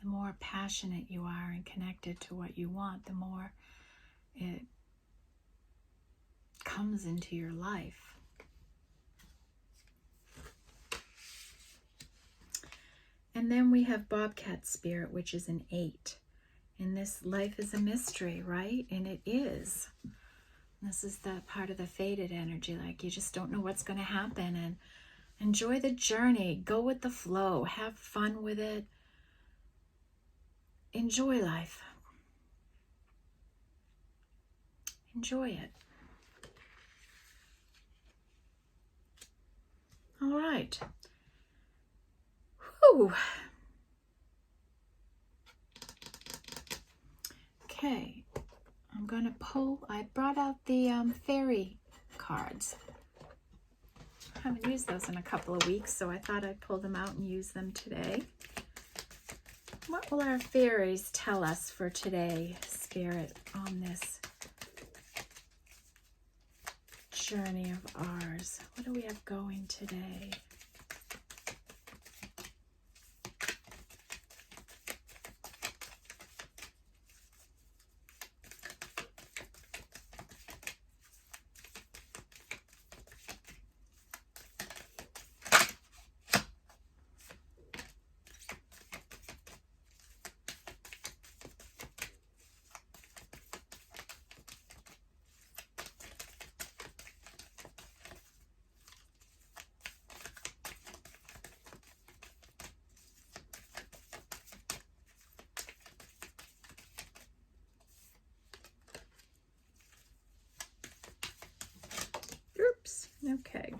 The more passionate you are and connected to what you want, the more it comes into your life. And then we have Bobcat Spirit, which is an 8. And this life is a mystery, right? And it is. This is the part of the faded energy, like you just don't know what's going to happen. And enjoy the journey. Go with the flow. Have fun with it. Enjoy life. Enjoy it. All right. Whew. Okay. I'm going to pull. I brought out the fairy cards. I haven't used those in a couple of weeks, so I thought I'd pull them out and use them today. What will our fairies tell us for today, Spirit, on this journey of ours? What do we have going today? Okay.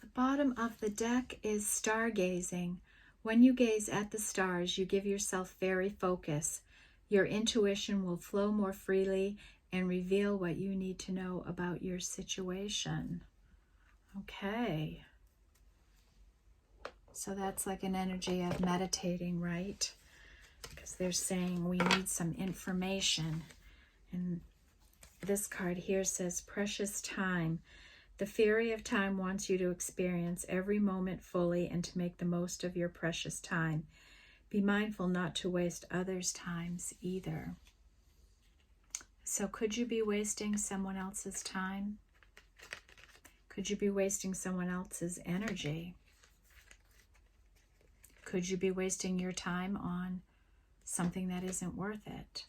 The bottom of the deck is stargazing. When you gaze at the stars, you give yourself fairy focus. Your intuition will flow more freely and reveal what you need to know about your situation. Okay. So that's like an energy of meditating, right? Because they're saying we need some information. And this card here says, precious time. The fairy of time wants you to experience every moment fully and to make the most of your precious time. Be mindful not to waste others' times either. So could you be wasting someone else's time? Could you be wasting someone else's energy? Could you be wasting your time on something that isn't worth it?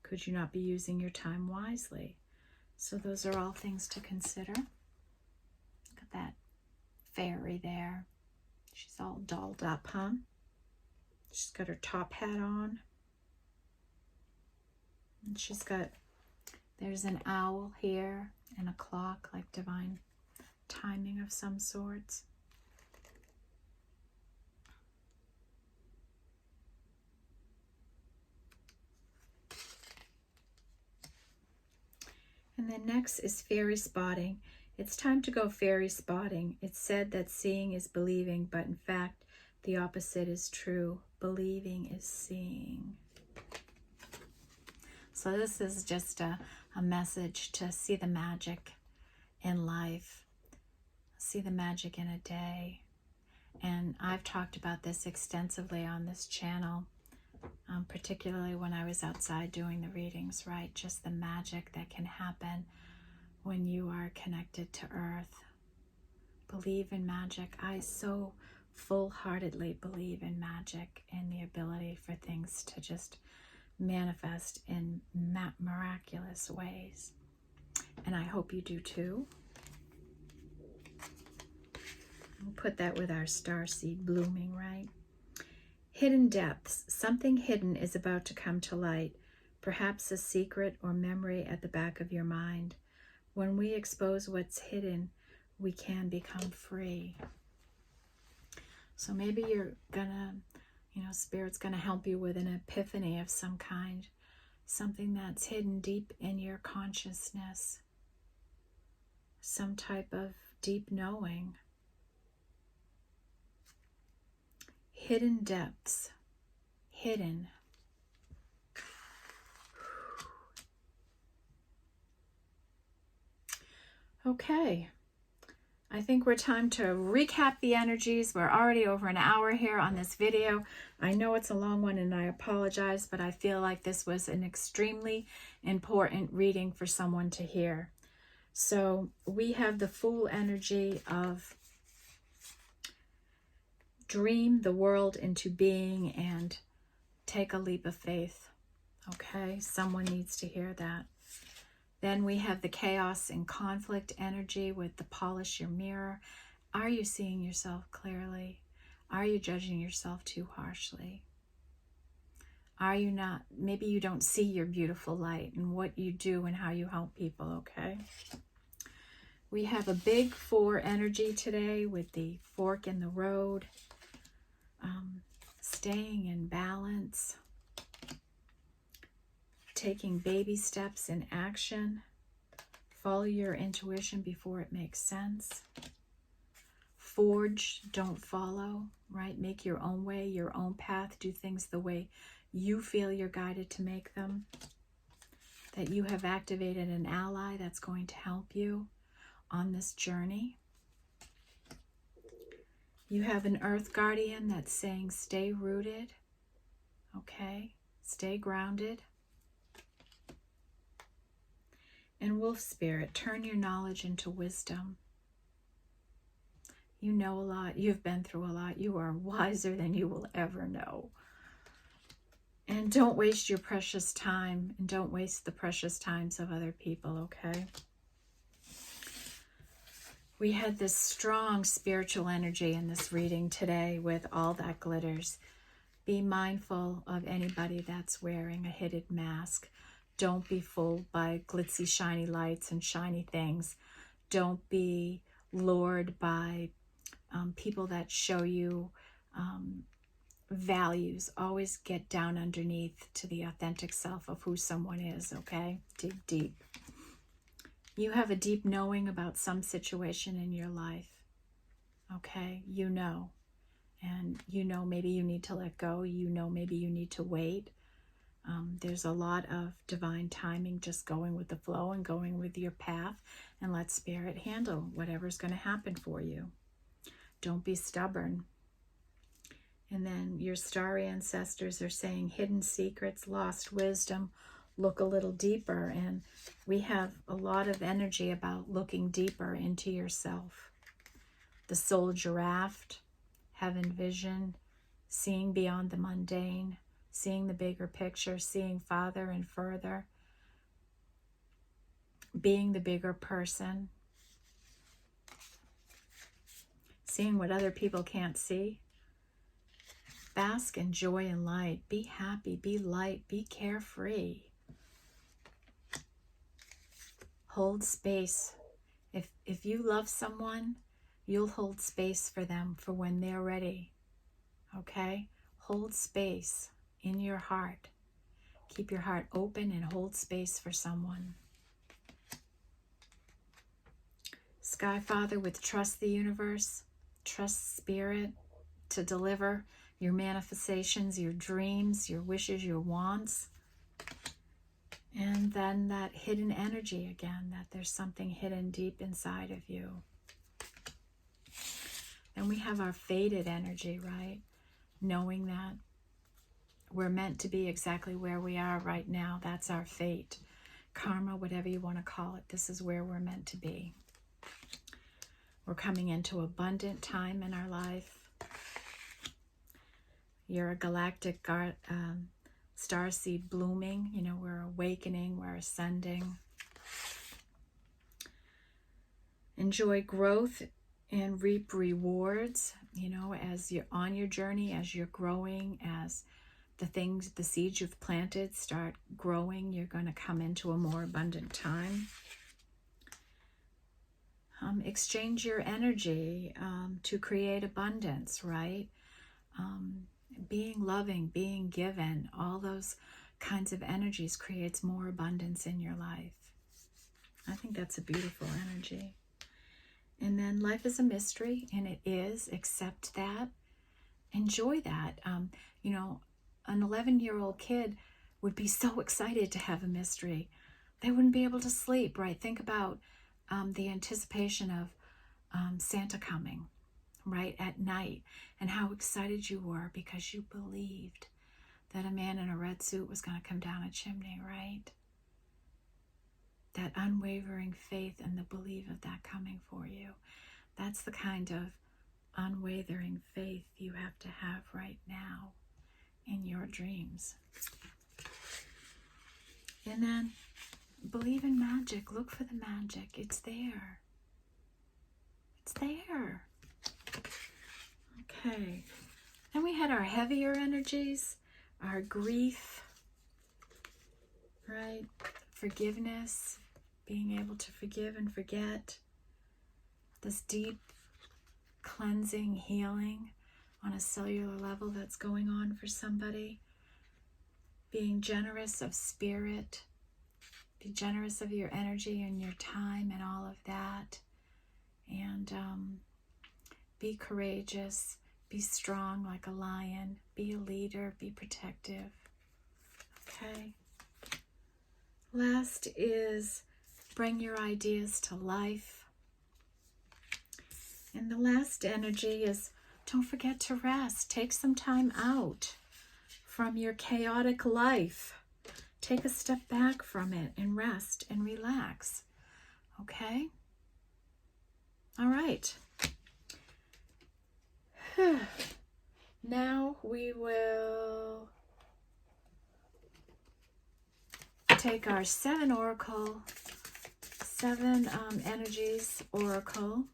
Could you not be using your time wisely? So those are all things to consider. Look at that fairy there. She's all dolled up, huh? She's got her top hat on. And she's got, there's an owl here and a clock, like divine timing of some sorts. And then next is fairy spotting. It's time to go fairy spotting. It's said that seeing is believing, but in fact, the opposite is true. Believing is seeing. So this is just a message to see the magic in life. See the magic in a day. And I've talked about this extensively on this channel, particularly when I was outside doing the readings, right? Just the magic that can happen when you are connected to Earth. Believe in magic. I so full-heartedly believe in magic and the ability for things to just manifest in miraculous ways. And I hope you do too. We'll put that with our starseed blooming, right? Hidden depths. Something hidden is about to come to light, perhaps a secret or memory at the back of your mind. When we expose what's hidden, we can become free. So maybe you're gonna, Spirit's gonna help you with an epiphany of some kind, something that's hidden deep in your consciousness, some type of deep knowing. Hidden depths, hidden. Okay, I think we're time to recap the energies. We're already over an hour here on this video. I know it's a long one and I apologize, but I feel like this was an extremely important reading for someone to hear. So we have the Fool energy of dream the world into being and take a leap of faith. Okay, someone needs to hear that. Then we have the chaos and conflict energy with the polish your mirror. Are you seeing yourself clearly? Are you judging yourself too harshly? Are you not? Maybe you don't see your beautiful light and what you do and how you help people, okay? We have a big 4 energy today with the fork in the road. Staying in balance, taking baby steps in action, follow your intuition before it makes sense, forge, don't follow, right? Make your own way, your own path, do things the way you feel you're guided to make them, that you have activated an ally that's going to help you on this journey. You have an earth guardian that's saying stay rooted, okay? Stay grounded. And wolf spirit, turn your knowledge into wisdom. You know a lot, you've been through a lot, you are wiser than you will ever know. And don't waste your precious time, and don't waste the precious times of other people, okay? We had this strong spiritual energy in this reading today with all that glitters. Be mindful of anybody that's wearing a hidden mask. Don't be fooled by glitzy, shiny lights and shiny things. Don't be lured by people that show you values. Always get down underneath to the authentic self of who someone is, okay? Dig deep. You have a deep knowing about some situation in your life, okay? You know. And you know maybe you need to let go. You know maybe you need to wait. There's a lot of divine timing, just going with the flow and going with your path, and let spirit handle whatever's going to happen for you. Don't be stubborn. And then your star ancestors are saying hidden secrets, lost wisdom, look a little deeper. And we have a lot of energy about looking deeper into yourself. The soul giraffe, heaven vision, seeing beyond the mundane, seeing the bigger picture, seeing farther and further, being the bigger person, seeing what other people can't see. Bask in joy and light. Be happy, be light, be carefree. Hold space. If you love someone, you'll hold space for them for when they're ready. Okay? Hold space in your heart. Keep your heart open and hold space for someone. Sky Father, with trust the universe, trust spirit to deliver your manifestations, your dreams, your wishes, your wants. And then that hidden energy again, that there's something hidden deep inside of you. Then we have our fated energy, right? Knowing that we're meant to be exactly where we are right now. That's our fate. Karma, whatever you want to call it. This is where we're meant to be. We're coming into abundant time in our life. You're a galactic starseed blooming. You know, we're awakening, we're ascending. Enjoy growth and reap rewards, you know, as you're on your journey, as you're growing, as the seeds you've planted start growing, you're going to come into a more abundant time. Exchange your energy to create abundance, right? Being loving, being given, all those kinds of energies creates more abundance in your life. I think that's a beautiful energy. And then life is a mystery, and it is. Accept that. Enjoy that. You know, an 11-year-old kid would be so excited to have a mystery. They wouldn't be able to sleep, right? Think about the anticipation of Santa coming, right, at night, and how excited you were because you believed that a man in a red suit was going to come down a chimney, right? That unwavering faith and the belief of that coming for you. That's the kind of unwavering faith you have to have right now in your dreams. And then believe in magic. Look for the magic. It's there. It's there. Okay. Then we had our heavier energies, our grief, right? Forgiveness, being able to forgive and forget. This deep cleansing, healing on a cellular level that's going on for somebody. Being generous of spirit. Be generous of your energy and your time and all of that. And be courageous. Be strong like a lion. Be a leader. Be protective. Okay. Last is bring your ideas to life. And the last energy is don't forget to rest. Take some time out from your chaotic life. Take a step back from it and rest and relax. Okay? All right. Now we will take our 7 energies oracle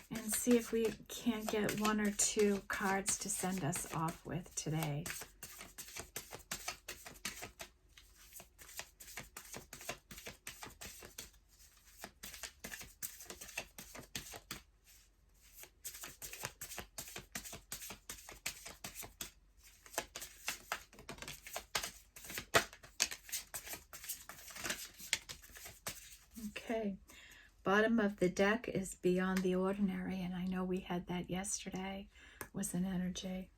and see if we can't get 1 or 2 cards to send us off with today. Okay. Bottom of the deck is beyond the ordinary, and I know we had that yesterday, was an energy.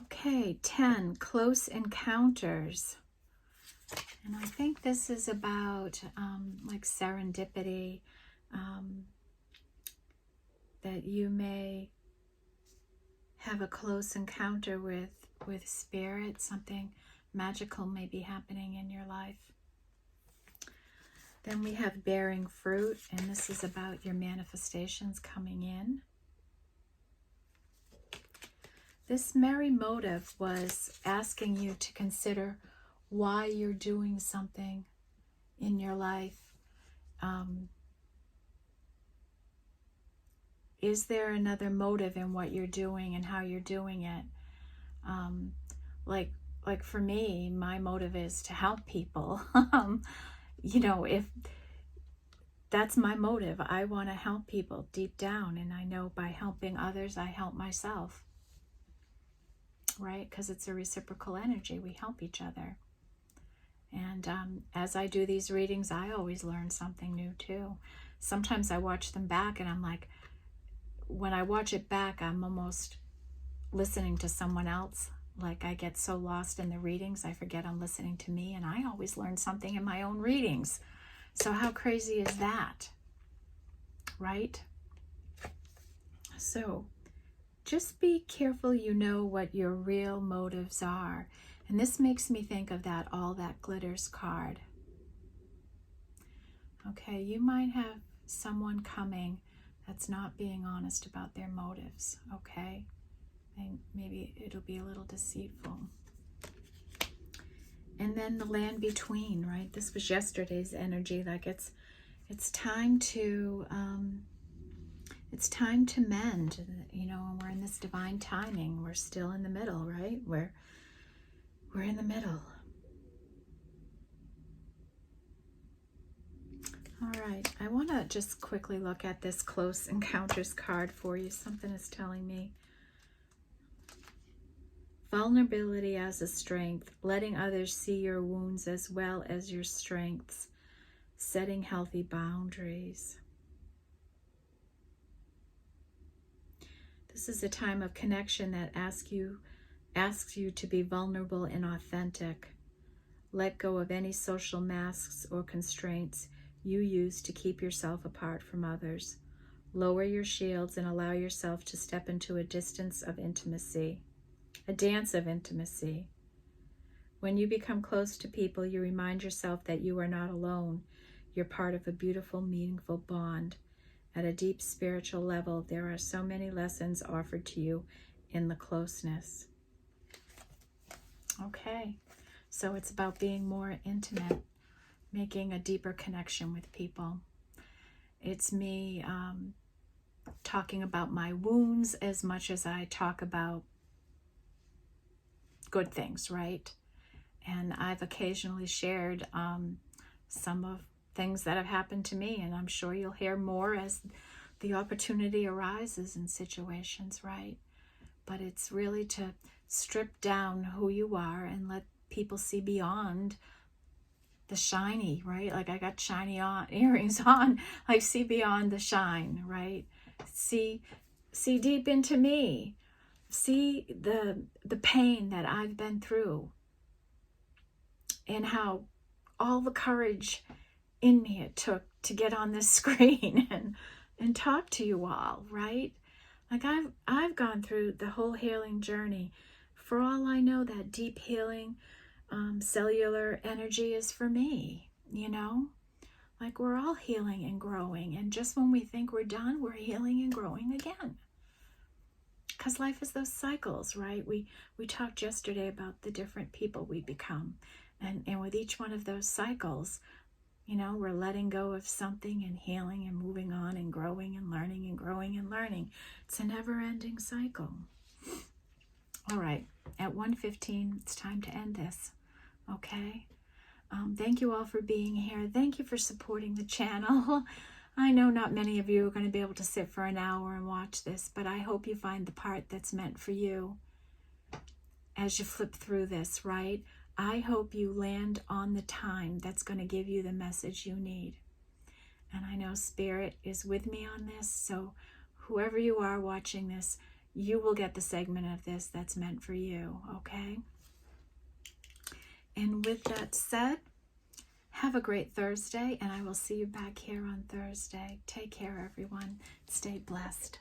Okay, 10, close encounters. And I think this is about like serendipity, that you may have a close encounter with spirit. Something magical may be happening in your life. Then we have bearing fruit, and this is about your manifestations coming in. This merry motive was asking you to consider why you're doing something in your life. Is there another motive in what you're doing and how you're doing it? Like for me, my motive is to help people. You know, if that's my motive, I want to help people deep down, and I know by helping others, I help myself, right? Because it's a reciprocal energy. We help each other. And as I do these readings, I always learn something new too. Sometimes I watch them back and I'm like, when I watch it back, I'm almost listening to someone else. Like I get so lost in the readings, I forget I'm listening to me, and I always learn something in my own readings. So how crazy is that, right? So just be careful you know what your real motives are. And this makes me think of that All That Glitters card. Okay, you might have someone coming that's not being honest about their motives, okay? And maybe it'll be a little deceitful. And then the land between, right? This was yesterday's energy. Like it's time to mend. You know, and we're in this divine timing. We're still in the middle, right? We're in the middle. All right, I want to just quickly look at this Close Encounters card for you. Something is telling me. Vulnerability as a strength, letting others see your wounds as well as your strengths, setting healthy boundaries. This is a time of connection that asks you to be vulnerable and authentic. Let go of any social masks or constraints you use to keep yourself apart from others. Lower your shields and allow yourself to step into a dance of intimacy. When you become close to people, you remind yourself that you are not alone. You're part of a beautiful, meaningful bond. At a deep spiritual level, there are so many lessons offered to you in the closeness. Okay, so it's about being more intimate, making a deeper connection with people. It's me talking about my wounds as much as I talk about good things, right? And I've occasionally shared some of things that have happened to me, and I'm sure you'll hear more as the opportunity arises in situations, right? But it's really to strip down who you are and let people see beyond the shiny, right? Like I got shiny earrings on. I see beyond the shine, right? See deep into me. See the pain that I've been through, and how all the courage in me it took to get on this screen and talk to you all, right? Like I've gone through the whole healing journey. For all I know, that deep healing cellular energy is for me, you know? Like we're all healing and growing, and just when we think we're done, we're healing and growing again. Because life is those cycles, right? We talked yesterday about the different people we become. And with each one of those cycles, you know, we're letting go of something and healing and moving on and growing and learning and growing and learning. It's a never-ending cycle. All right, at 1:15, it's time to end this, okay? Thank you all for being here. Thank you for supporting the channel. I know not many of you are going to be able to sit for an hour and watch this, but I hope you find the part that's meant for you. as you flip through this, right? I hope you land on the time that's going to give you the message you need. And I know Spirit is with me on this, so whoever you are watching this, you will get the segment of this that's meant for you, okay? And with that said, have a great Thursday, and I will see you back here on Thursday. Take care, everyone. Stay blessed.